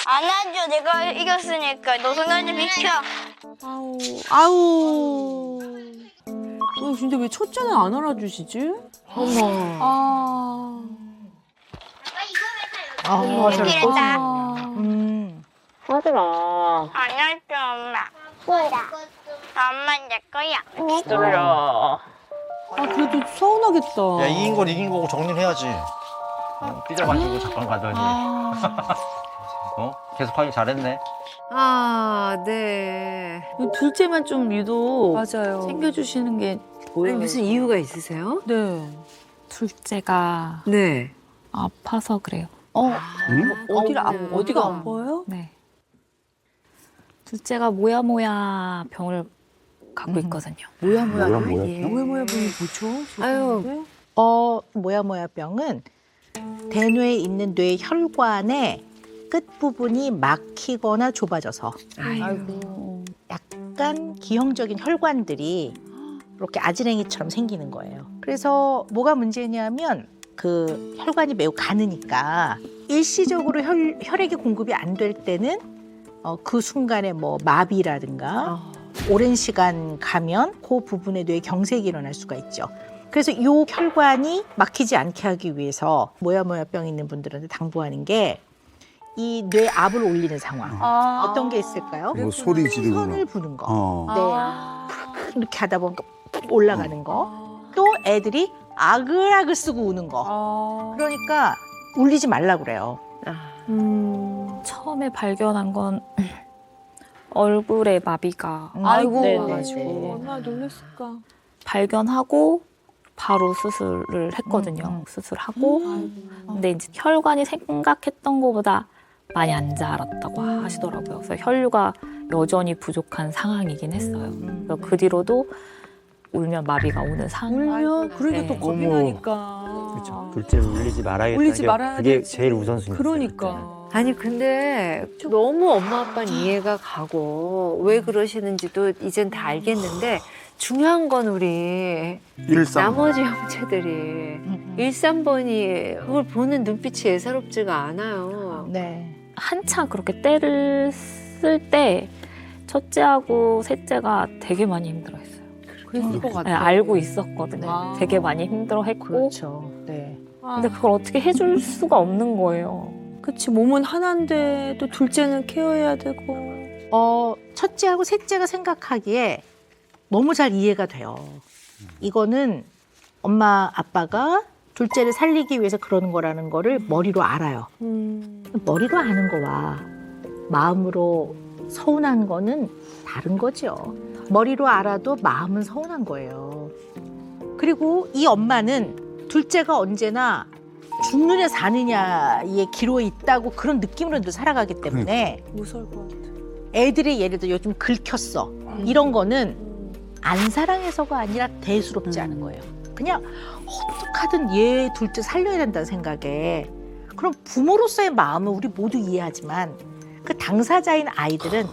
안아줘. 내가 이겼으니까 너 손을 좀 비켜. 아우. 근데 왜 첫째는 안 알아주시지? 어머. 이랬다. 하지마. 안아줘 엄마. 뭐야? 엄마 내 거야. 기다려. 그래도 서운하겠다. 야, 이긴 건 이긴 거고 정리해야지. 삐져가지고 잠깐 가져야지. 계속 하길 잘했네. 네. 둘째만 좀 유독 맞아요. 챙겨주시는 게 아니, 보여요. 무슨 이유가 있으세요? 네. 둘째가 네. 아파서 그래요. 어디가 아파요? 네. 둘째가 모야모야 병을 갖고 있거든요. 뭐야. 뭐야. 뭐야 분이 뭐죠? 아유. 모야모야병은 대뇌에 있는 뇌 혈관의 끝부분이 막히거나 좁아져서 아이고. 약간 기형적인 혈관들이 이렇게 아지랭이처럼 생기는 거예요. 그래서 뭐가 문제냐면 그 혈관이 매우 가느니까 일시적으로 혈액이 공급이 안 될 때는 그 순간에 뭐 마비라든가 오랜 시간 가면 그 부분에 뇌에 경색이 일어날 수가 있죠. 그래서 이 혈관이 막히지 않게 하기 위해서 모야모야병 있는 분들한테 당부하는 게 이 뇌 압을 올리는 상황. 어떤 게 있을까요? 뭐 소리 지르고. 선을 부는 거. 어. 네. 이렇게 하다 보니까 푹 올라가는 거. 또 애들이 아글아글 쓰고 우는 거. 그러니까 울리지 말라 그래요. 처음에 발견한 건 얼굴에 마비가 아이고. 네, 네, 와가지고 네. 얼마나 놀랐을까. 발견하고 바로 수술을 했거든요. 수술하고 근데 이제 혈관이 생각했던 것보다 많이 안 자랐다고 하시더라고요. 그래서 혈류가 여전히 부족한 상황이긴 했어요. 그래서 그 뒤로도 울면 마비가 오는 상황. 울면 그러니까 또 네. 겁이 어머. 나니까. 그렇죠. 둘째를 울리지 말아야겠다. 울리지 말아야 그게 되지. 제일 우선순위. 그러니까. 아니 근데 너무 엄마 아빠는 이해가 가고 왜 그러시는지도 이젠 다 알겠는데 중요한 건 우리 일상. 나머지 형제들이 13번이 그걸 보는 눈빛이 예사롭지가 않아요. 네. 한창 그렇게 때를 쓸 때 첫째하고 셋째가 되게 많이 힘들어했어요. 그랬을 것 네, 같아요. 알고 있었거든요. 아. 되게 많이 힘들어했고 그렇죠. 네. 근데 그걸 어떻게 해줄 수가 없는 거예요. 그치, 몸은 하나인데 또 둘째는 케어해야 되고. 첫째하고 셋째가 생각하기에 너무 잘 이해가 돼요. 이거는 엄마 아빠가 둘째를 살리기 위해서 그러는 거라는 거를 머리로 알아요. 머리로 아는 거와 마음으로 서운한 거는 다른 거죠. 머리로 알아도 마음은 서운한 거예요. 그리고 이 엄마는 둘째가 언제나 죽느냐 사느냐의 기로에 있다고 그런 느낌으로 늘 살아가기 때문에 무서울 것 같아. 애들이 예를 들어 요즘 긁혔어. 이런 거는 안 사랑해서가 아니라 대수롭지 않은 거예요. 그냥 어떡하든 얘 둘째 살려야 된다는 생각에. 그럼 부모로서의 마음은 우리 모두 이해하지만 그 당사자인 아이들은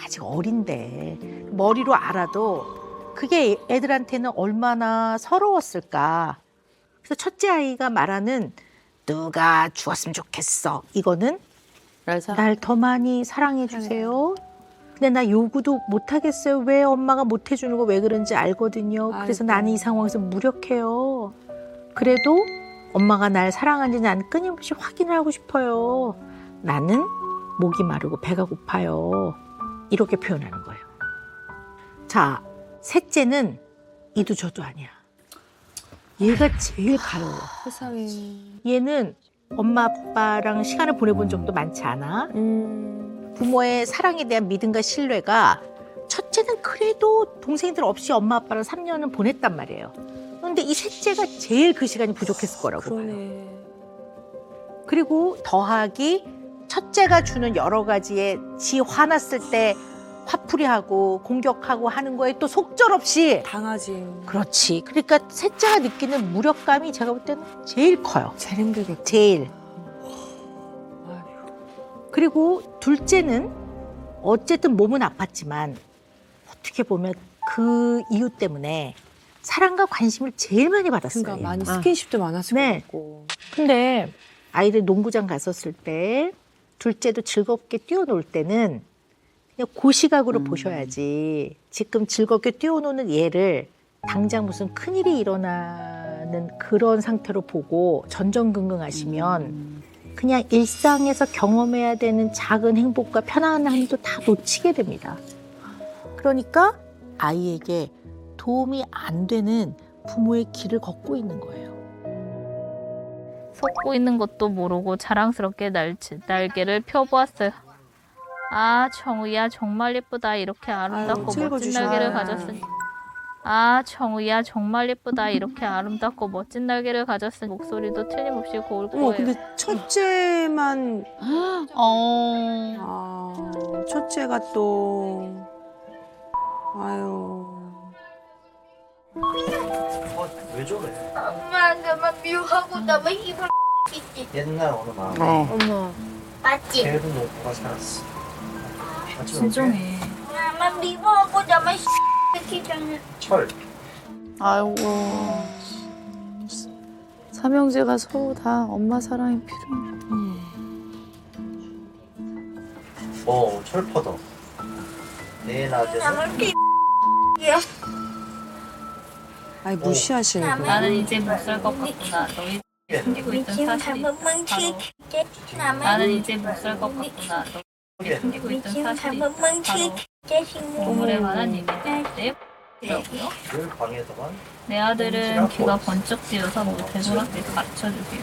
아직 어린데 머리로 알아도 그게 애들한테는 얼마나 서러웠을까. 그래서 첫째 아이가 말하는 누가 죽었으면 좋겠어. 이거는 날 더 많이 사랑해 주세요. 근데 나 요구도 못 하겠어요. 왜 엄마가 못 해주는 거 왜 그런지 알거든요. 그래서 아이고. 나는 이 상황에서 무력해요. 그래도 엄마가 날 사랑하는지 난 끊임없이 확인을 하고 싶어요. 나는 목이 마르고 배가 고파요. 이렇게 표현하는 거예요. 자, 셋째는 이도 저도 아니야. 얘가 제일 가려워. 세상에. 얘는 엄마 아빠랑 시간을 보내본 적도 많지 않아. 부모의 사랑에 대한 믿음과 신뢰가 첫째는 그래도 동생들 없이 엄마 아빠랑 3년은 보냈단 말이에요. 그런데 이 셋째가 제일 그 시간이 부족했을 거라고 봐요. 그러네. 그리고 더하기 첫째가 주는 여러 가지의 지 화났을 때 화풀이하고 공격하고 하는 거에 또 속절없이 당하지. 그렇지. 그러니까 셋째가 느끼는 무력감이 제가 볼 때는 제일 커요. 제일 힘들겠다. 제일. 아휴. 그리고 둘째는 어쨌든 몸은 아팠지만 어떻게 보면 그 이유 때문에 사랑과 관심을 제일 많이 받았어요. 그러니까 많이 스킨십도 많았을 네. 것 같고. 근데 아이들 농구장 갔었을 때 둘째도 즐겁게 뛰어놀 때는 그냥 그 시각으로 보셔야지. 지금 즐겁게 뛰어노는 얘를 당장 무슨 큰일이 일어나는 그런 상태로 보고 전전긍긍하시면 그냥 일상에서 경험해야 되는 작은 행복과 편안함도 다 놓치게 됩니다. 그러니까 아이에게 도움이 안 되는 부모의 길을 걷고 있는 거예요. 솟고 있는 것도 모르고 자랑스럽게 날개를 펴보았어요. 아, 청우야 정말 예쁘다. 이렇게 아름답고 멋진 찍어주셔. 날개를 가졌으니. 아, 청우야 정말 예쁘다. 이렇게 아름답고 멋진 날개를 가졌으니 목소리도 틀림없이 고울 거예요. 근데 첫째만 첫째가 또 아유. 왜 저래? 엄마 나만 미워하고 나만 힘을 있지. 옛날 어느 마음. 어머. 맞지? 걔도 너가 살았어. 진정해. 나만 미워하고 나만 시키잖아. 철. 아이고. 삼형제가 서로 다 엄마 사랑이 필요해. 철퍼더. 내 낮에서. 나만 아이 무시하시는 거야. 나는 이제 못 살 것 같구나. 너희 숨기고 있던 사실이 바로 나는 이제 못 살 것 같구나. 너희 숨기고 있던 사실이 바로 동물에 관한 얘기인데 내고요. 늘 방에서만. 내 아들은 귀가 번쩍 뛰어서 되돌아게 가르쳐주게요.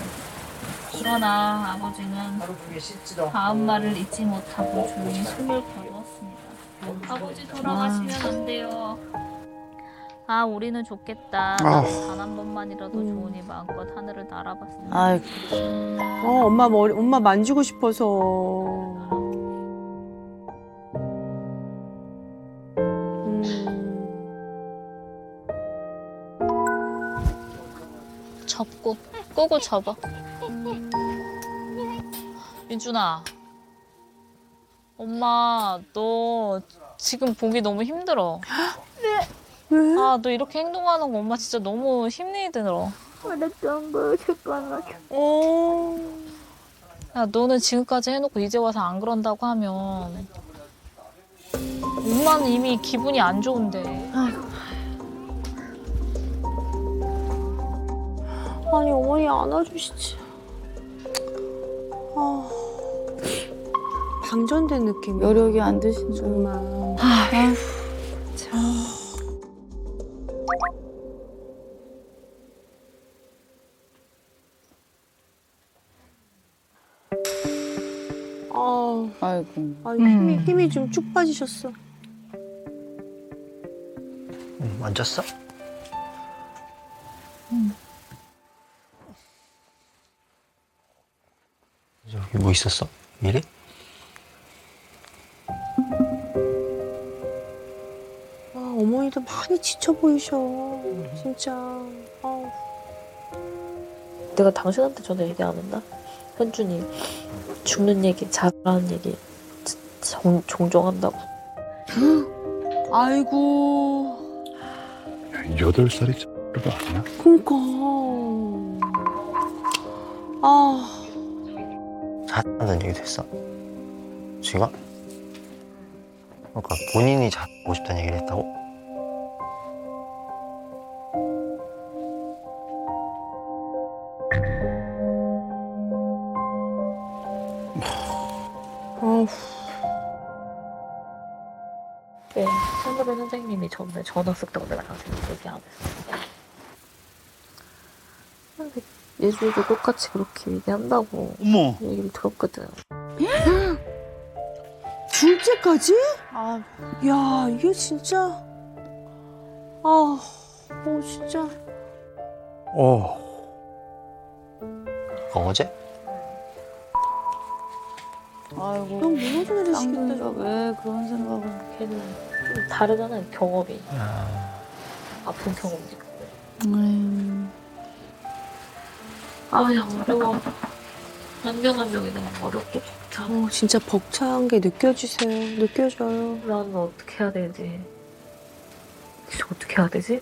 그러나 아버지는 하루 종일 씻지도 않고. 다음 말을 잊지 못하고 조용히 숨을 거두었습니다. 아버지 돌아가시면 안 돼요. 아, 우리는 좋겠다. 단 한 번만이라도 좋으니 마음껏 하늘을 날아봤습니다. 아이고. 엄마 만지고 싶어서. 접고 끄고 접어. 민준아, 엄마 너 지금 보기 너무 힘들어. 왜? 아, 너 이렇게 행동하는 거 엄마 진짜 너무 힘이 들어. 알았던 거 잠깐만. 야, 너는 지금까지 해놓고 이제 와서 안 그런다고 하면 엄마는 이미 기분이 안 좋은데. 아니 어머니 안아주시지. 방전된 느낌. 여력이 안 드신 정말. 아이고. 힘이 좀 쭉 빠지셨어. 만졌어? 여기 뭐 있었어? 미리? 어머니도 많이 지쳐 보이셔. 진짜. 내가 당신한테 전에 얘기 안 했나? 현준이 죽는 얘기, 자살하는 얘기 종종 한다고. 아이고. 8살이 그거 아니야? 그니까. 자살한다는 얘기도 했어? 지가? 그러니까 본인이 자살하고 싶다는 얘기를 했다고? 네, 선배 선생님이 전에 전화 썼다고 내가 나한테 얘기 안 했어. 근데 예주도 똑같이 그렇게 얘기한다고 어머. 얘기를 들었거든. 둘째까지? 야, 이게 진짜. 진짜. 어제? 아이고. 너무 무너져 내리시겠다. 쌍둥이가 왜 그런 생각을. 걔는 좀 다르잖아요, 경험이. 아픈 경험도 있고. 야, 어려워. 한 명 한 명이 너무 어렵고 벅차. 진짜 벅찬 게 느껴져요. 나는 어떻게 해야 되지? 진짜 어떻게 해야 되지?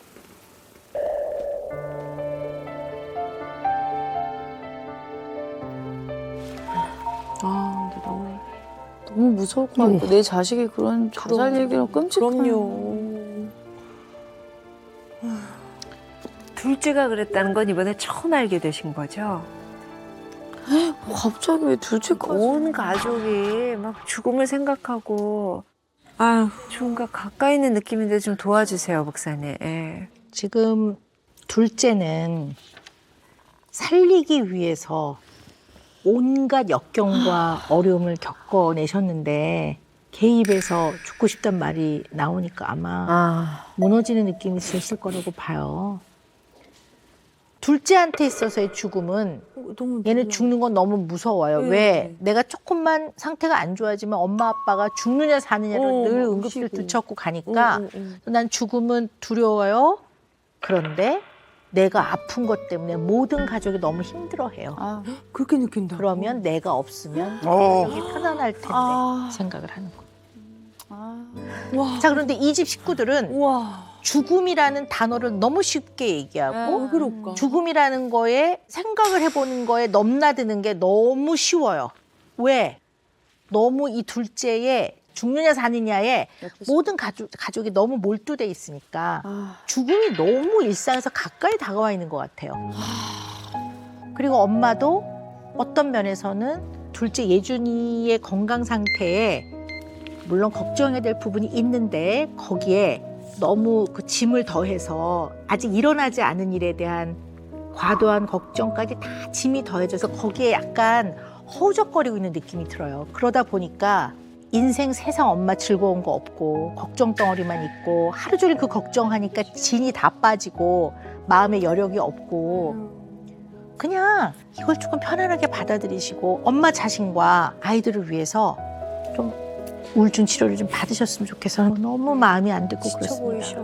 근데 너무 무서울 것 같고 내 자식이 그런 자살 얘기는 끔찍한. 그럼요. 둘째가 그랬다는 건 이번에 처음 알게 되신 거죠? 갑자기 왜 둘째까지. 온 가족이 막 죽음을 생각하고 죽음과 가까이 있는 느낌인데 좀 도와주세요, 목사님. 예. 지금 둘째는 살리기 위해서 온갖 역경과 어려움을 겪어내셨는데 걔 입에서 죽고 싶단 말이 나오니까 아마 무너지는 느낌이 있을 거라고 봐요. 둘째한테 있어서의 죽음은 얘는 죽는 건 너무 무서워요. 왜? 내가 조금만 상태가 안 좋아지면 엄마 아빠가 죽느냐 사느냐를 늘 응급실 들쳤고 가니까 난 죽음은 두려워요. 그런데 내가 아픈 것 때문에 모든 가족이 너무 힘들어해요. 그렇게 느낀다. 그러면 내가 없으면 이게 편안할 텐데 생각을 하는 거예요. 자, 그런데 이 집 식구들은 죽음이라는 단어를 너무 쉽게 얘기하고 그럴까? 죽음이라는 거에 생각을 해보는 거에 넘나드는 게 너무 쉬워요. 왜? 너무 이 둘째의 죽느냐 사느냐에 모든 가족이 너무 몰두돼 있으니까 죽음이 너무 일상에서 가까이 다가와 있는 것 같아요. 그리고 엄마도 어떤 면에서는 둘째 예준이의 건강 상태에 물론 걱정해야 될 부분이 있는데 거기에 너무 그 짐을 더해서 아직 일어나지 않은 일에 대한 과도한 걱정까지 다 짐이 더해져서 거기에 약간 허우적거리고 있는 느낌이 들어요. 그러다 보니까 인생 세상 엄마 즐거운 거 없고 걱정 덩어리만 있고 하루 종일 그 걱정하니까 진이 다 빠지고 마음에 여력이 없고 그냥 이걸 조금 편안하게 받아들이시고 엄마 자신과 아이들을 위해서 좀 우울증 치료를 좀 받으셨으면 좋겠어요. 너무 마음이 안 듣고 그렇습니다.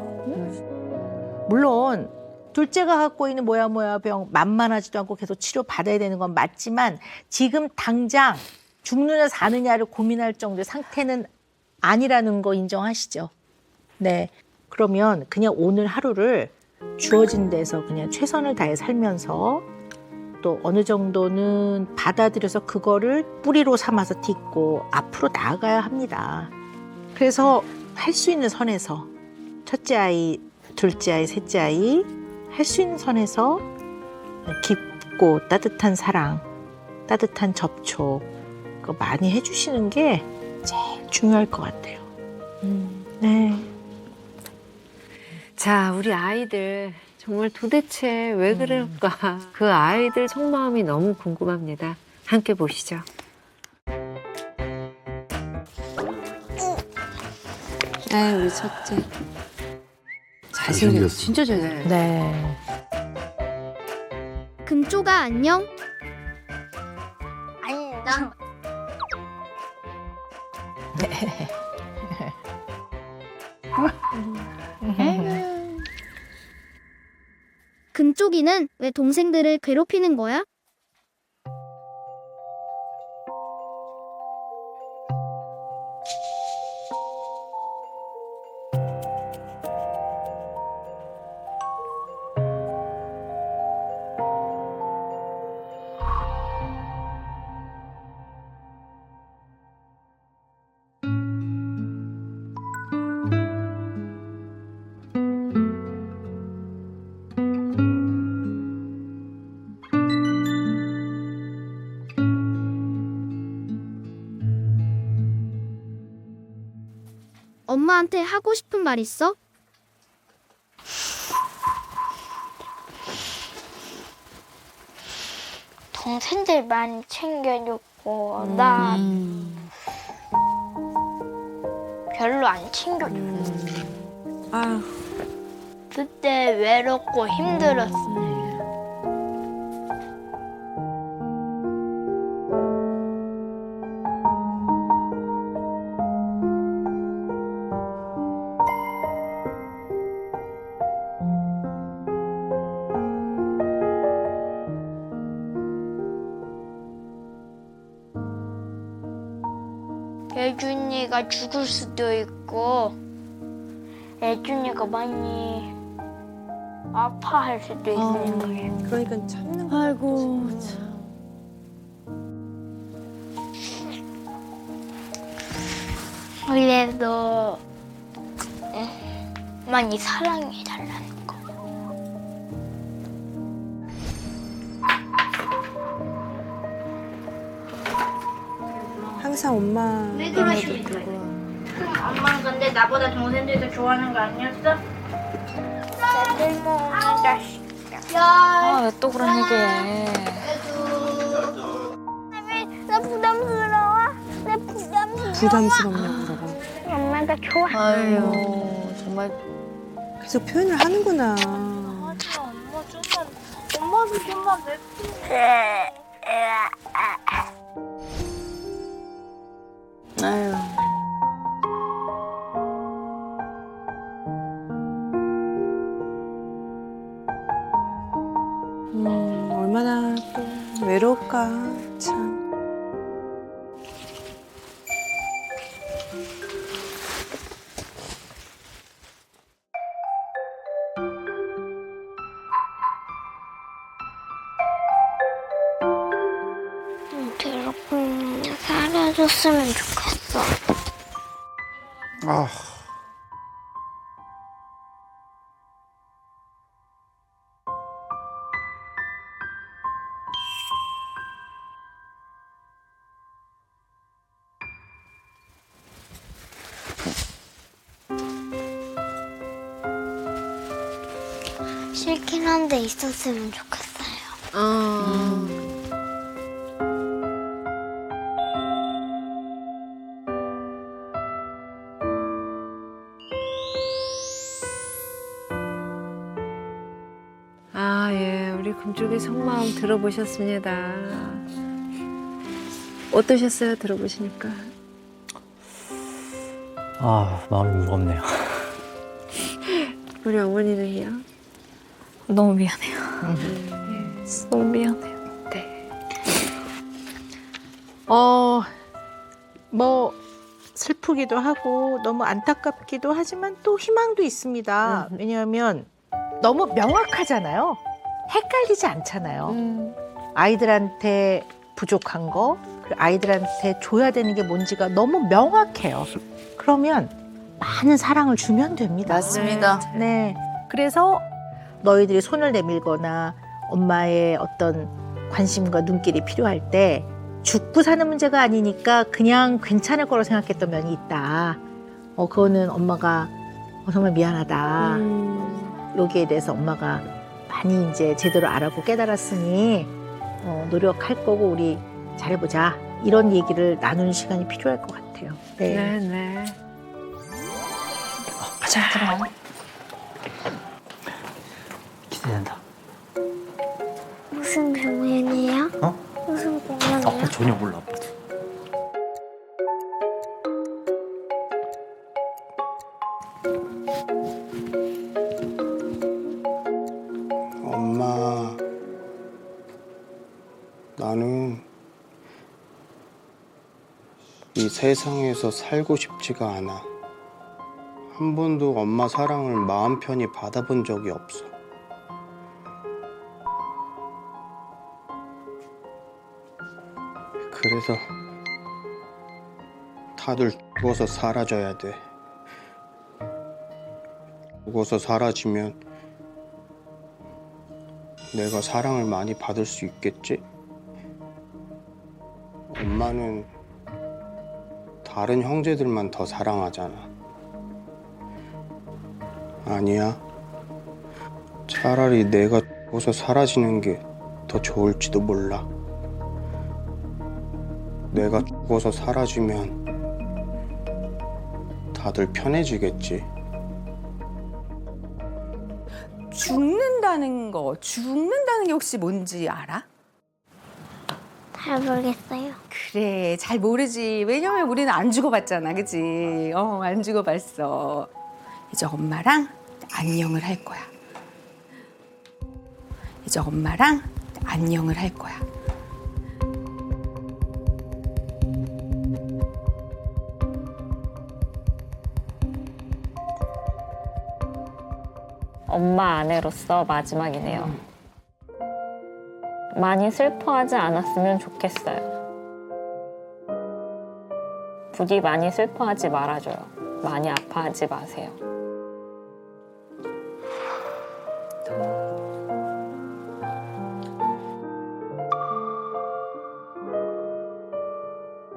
물론 둘째가 갖고 있는 모야 병 만만하지도 않고 계속 치료 받아야 되는 건 맞지만 지금 당장 죽느냐 사느냐를 고민할 정도의 상태는 아니라는 거 인정하시죠? 네. 그러면 그냥 오늘 하루를 주어진 데서 그냥 최선을 다해 살면서 또 어느 정도는 받아들여서 그거를 뿌리로 삼아서 딛고 앞으로 나아가야 합니다. 그래서 할 수 있는 선에서 첫째 아이, 둘째 아이, 셋째 아이 할 수 있는 선에서 깊고 따뜻한 사랑, 따뜻한 접촉 그거 많이 해주시는 게 제일 중요할 것 같아요. 네. 자, 우리 아이들 정말 도대체 왜 그럴까? 그 아이들 속마음이 너무 궁금합니다. 함께 보시죠. 아유, 우리 첫째. 잘생겼어. 진짜 잘생겼어. 네. 금쪽아 안녕? 아니 난 금쪽이는 왜 동생들을 괴롭히는 거야? 엄마한테 하고 싶은 말 있어? 동생들 많이 챙겨줬고 나 별로 안 챙겨줬어. 아유. 그때 외롭고 힘들었어. 애준이가 죽을 수도 있고 애준이가 많이 아파할 수도 있으니까. 그러니까 참는 거. 아이고 참. 그래도 많이 사랑해달라는 거. 항상 엄마. 왜 그러시는 거예요? 엄마는 근데 나보다 동생들 더 좋아하는 거 아니었어? 쓸모없는 자식. 아, 왜 또 그런 얘기해. 나 부담스러워. 나 부담스러워. 부담스럽냐 물어봐. 엄마가 좋아. 아유 정말 계속 표현을 하는구나. 엄마도 좀만 맵게. 아유. 얼마나 또 외로울까 참. 괴롭힘 사라졌으면 좋겠어. 아, 싫긴 한데 있었으면 좋겠어요. 아, 예. 우리 금쪽이 속마음 들어보셨습니다. 어떠셨어요? 들어보시니까. 아, 마음이 무겁네요. 우리 어머니는요? 너무 미안해요. 너무 미안해요. 네. 뭐 슬프기도 하고 너무 안타깝기도 하지만 또 희망도 있습니다. 왜냐하면 너무 명확하잖아요. 헷갈리지 않잖아요. 아이들한테 부족한 거, 그리고 아이들한테 줘야 되는 게 뭔지가 너무 명확해요. 그러면 많은 사랑을 주면 됩니다. 맞습니다. 네. 그래서 너희들이 손을 내밀거나 엄마의 어떤 관심과 눈길이 필요할 때 죽고 사는 문제가 아니니까 그냥 괜찮을 거라고 생각했던 면이 있다. 그거는 엄마가 정말 미안하다. 여기에 대해서 엄마가 많이 이제 제대로 알아보고 깨달았으니 노력할 거고 우리 잘해보자. 이런 얘기를 나누는 시간이 필요할 것 같아요. 네. 네. 가자. 기대된다. 무슨 공연이에요? 무슨 공연이에요? 전혀 몰라. 엄마, 나는 이 세상에서 살고 싶지가 않아. 한 번도 엄마 사랑을 마음 편히 받아본 적이 없어. 그래서 다들 죽어서 사라져야 돼. 죽어서 사라지면 내가 사랑을 많이 받을 수 있겠지? 엄마는 다른 형제들만 더 사랑하잖아. 아니야. 차라리 내가 죽어서 사라지는 게 더 좋을지도 몰라. 내가 죽어서 사라지면 다들 편해지겠지. 죽는다는 게 혹시 뭔지 알아? 잘 모르겠어요. 그래, 잘 모르지. 왜냐면 우리는 안 죽어봤잖아, 그치? 안 죽어봤어. 이제 엄마랑 안녕을 할 거야. 이제 엄마랑 안녕을 할 거야. 엄마 아내로서 마지막이네요. 많이 슬퍼하지 않았으면 좋겠어요. 부디 많이 슬퍼하지 말아줘요. 많이 아파하지 마세요.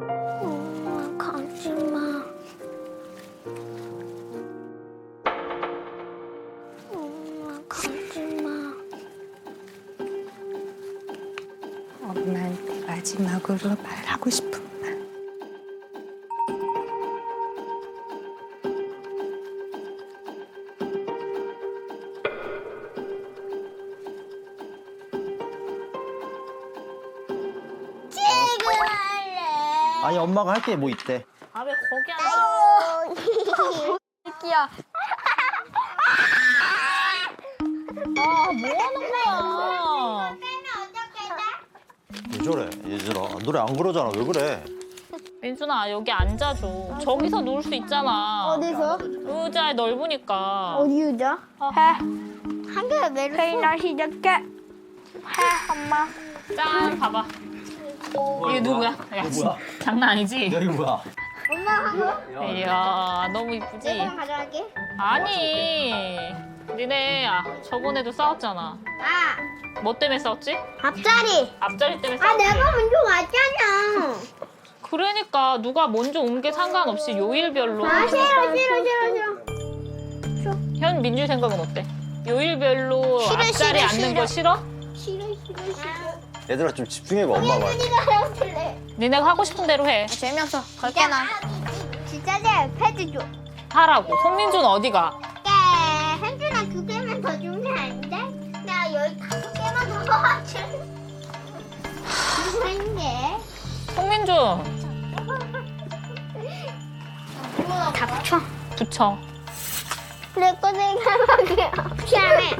엄마 가지 마. 엄마 가지 마. 엄마한테 마지막으로 말하고 싶은 말. 지금 할래. 아니 엄마가 할 게 뭐 있대? 아 왜 거기 앉아? 새끼야. 뭐 하는 거야? 왜 저래 얘들아. 노래 안 그러잖아. 왜 그래? 민준아 여기 앉아줘. 저기서 놀 수 있잖아. 어디서? 의자에 넓으니까. 어디 유자? 해. 한 개가 내려. 회의나 시작해. 해, 엄마. 짠 봐봐. 이게 누구야? 야, 장난 아니지? 이거 뭐야? 엄마 한 거? 이야 너무 이쁘지? 내가 가져갈게. 아니 니네 저번에도 싸웠잖아. 아, 뭐 때문에 싸웠지? 앞자리. 앞자리 때문에 아, 싸웠지? 내가 먼저 왔잖아. 그러니까 누가 먼저 온 게 상관없이 요일별로. 아, 싫어, 싫어, 싫어, 싫어. 현 민주 생각은 어때? 요일별로 싫어, 앞자리 싫어, 앉는 싫어. 거 싫어? 싫어, 싫어, 싫어. 얘들아 좀 집중해봐. 엄마 말. 현준이가 해볼래. 니네가 하고 싶은 대로 해. 재미없어. 걸게 나. 진짜 제 패드 줘. 하라고. 송민주는 어디가? 현준아 2개만 더 주면 안 돼? 나 15개만 더 가져. 한 개. 송민주 다 붙여. 붙여. 내거 생각하게. 피하네.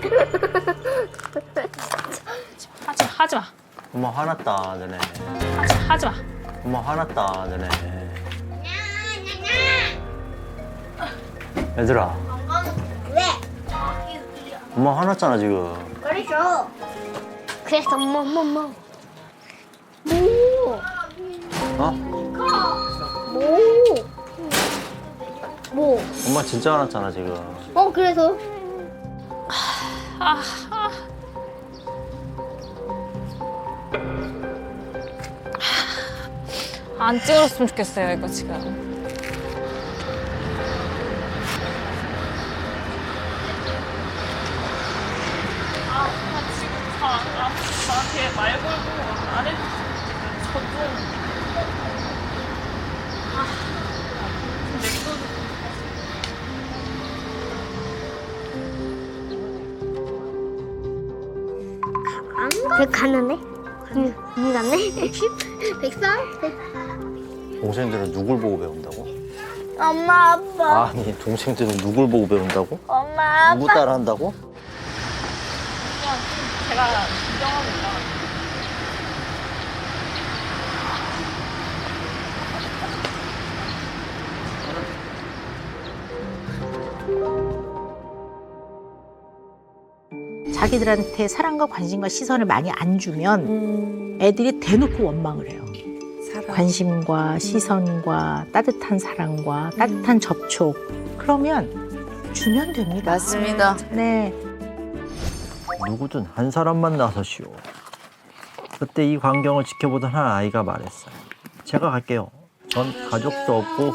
하지 마. 엄마 화났다 너네. 하지 마. 엄마 화났다 너네. 얘들아 왜? 엄마 화났잖아 지금. 그래서 엄마. 어? 뭐? 엄마 진짜 화났잖아 지금. 그래서? 안 찌그러졌으면 좋겠어요, 이거 지금. 나 지금 나한테 말 걸고 안 해줬으면 좋겠어요. 왜 가난해? 응, 가네? 100살? 동생들은 누굴 보고 배운다고? 엄마, 아빠. 아니 동생들은 누굴 보고 배운다고? 엄마, 누구 아빠. 따라 한다고? 그냥 제가 인정하고 있다. 자기들한테 사랑과 관심과 시선을 많이 안 주면 애들이 대놓고 원망을 해요. 관심과 시선과 따뜻한 사랑과 따뜻한 접촉. 그러면 주면 됩니다. 맞습니다. 네. 누구든 한 사람만 나서시오. 그때 이 광경을 지켜보던 한 아이가 말했어요. 제가 갈게요. 전 가족도 없고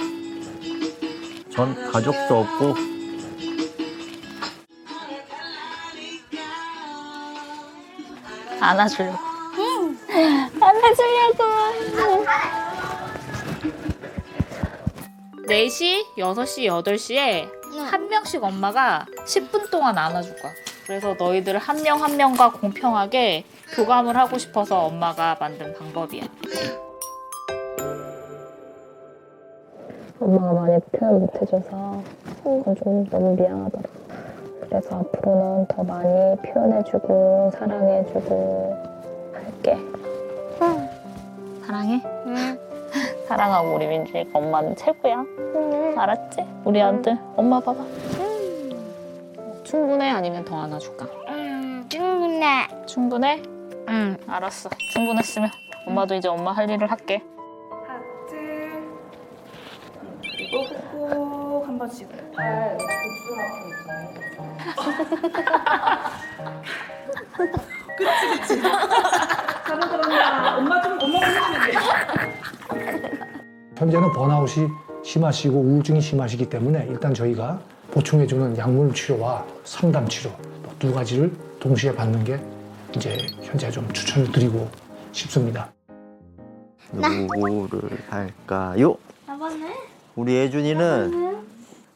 안아주려고. 안아주려고. 4시, 6시, 8시에 한 명씩 엄마가 10분 동안 안아줄 거야. 그래서 너희들 한 명 한 명과 공평하게 교감을 하고 싶어서 엄마가 만든 방법이야. 엄마가 많이 표현 못해줘서 그건 좀 너무 미안하더라. 그래서 앞으로는 더 많이 표현해주고 사랑해주고 할게. 사랑해? 응. 사랑하고 우리 민준이가 엄마는 최고야. 알았지? 우리 아들 엄마 봐봐. 충분해? 아니면 더 안아줄까? 충분해. 충분해? 응. 알았어. 충분했으면 엄마도 이제 엄마 할 일을 할게. 그리고 꾹꾹 한 번씩 발 그치. 잘한다. 엄마 해주면 돼. 현재는 번아웃이 심하시고 우울증이 심하시기 때문에 일단 저희가 보충해주는 약물 치료와 상담 치료 두 가지를 동시에 받는 게 이제 현재 좀 추천을 드리고 싶습니다. 누구를 할까요? 아빠네? 우리 예준이는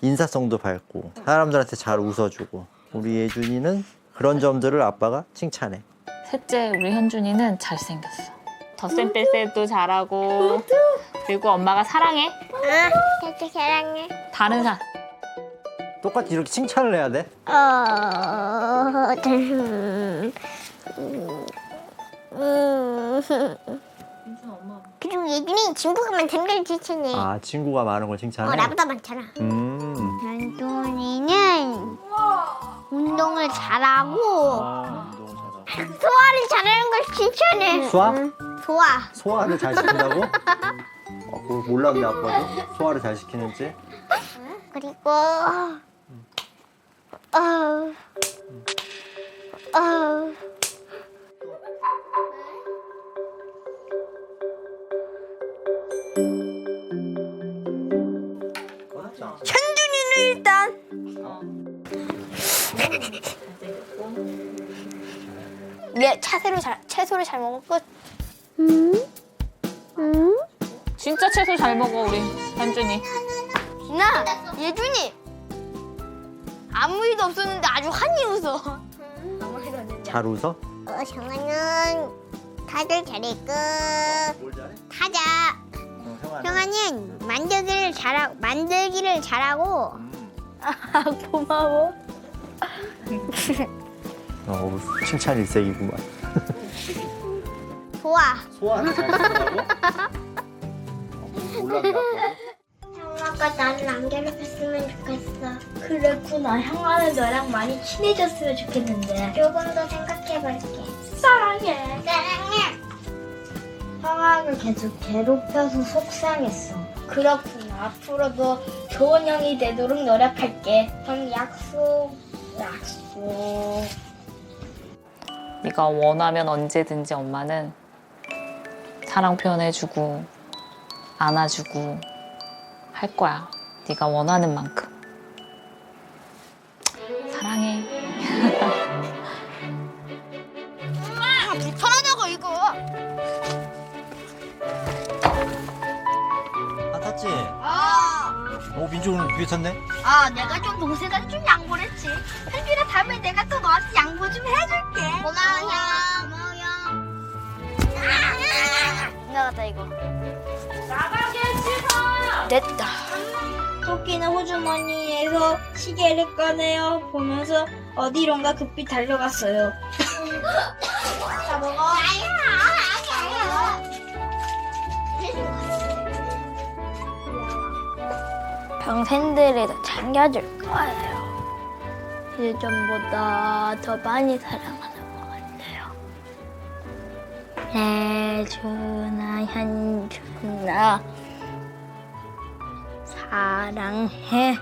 인사성도 밝고 사람들한테 잘 웃어주고 우리 예준이는 그런 점들을 아빠가 칭찬해. 셋째 우리 현준이는 잘생겼어. 덧셈뺄셈도 잘하고 그리고 엄마가 사랑해. 진짜 사랑해. 다른 사람. 똑같이 이렇게 칭찬을 해야 돼? 그리고 예준이 친구가 많다는 걸 칭찬해. 아 친구가 많은 걸 칭찬해? 나보다 많잖아. 현준이는 운동을 잘하고 소화를 잘하는 걸 칭찬해. 소화? 소화. 소화를 잘 시킨다고? 그걸 몰랐네 아빠도 소화를 잘 시키는지. 그리고 현준이는 일단 채소를 잘 먹어 끝. 진짜 채소 잘 먹어 우리 현준이. 진아, 예준이 아무 일도 없었는데 아주 한이 웃어. 잘 웃어? 정아는 다들 잘했고 타자. 형아는 만들기를 잘하고. 고마워. 칭찬 일색이구만. 좋아. 소화를 잘 시킨다고? 몰랐네 아빠도. 형아가 나를 안 괴롭혔으면 좋겠어. 그랬구나. 형아는 너랑 많이 친해졌으면 좋겠는데. 조금 더 생각해볼게. 사랑해. 사랑해. 형아를 계속 괴롭혀서 속상했어. 그렇구나. 앞으로도 좋은 형이 되도록 노력할게. 그럼 약속. 네가 원하면 언제든지 엄마는 사랑 표현해주고 안아주고 할 거야. 네가 원하는 만큼. 사랑해. 엄마 불편하다고 이거. 안 탔지? 아, 민준은 뒤에 탔네? 내가 좀 동생한테 좀 양보를 했지. 혜빈아 다음에 내가 또 너한테 양보 좀 해줄게. 고마워 형. 나갔다 이거. 나가게 싫어. 됐다. 토끼는 호주머니에서 시계를 꺼내어 보면서 어디론가 급히 달려갔어요. 자 먹어. 평생들에도 챙겨줄 거예요. 예전보다 더 많이 사랑하는 것 같아요. 예준아, 현준아, 사랑해.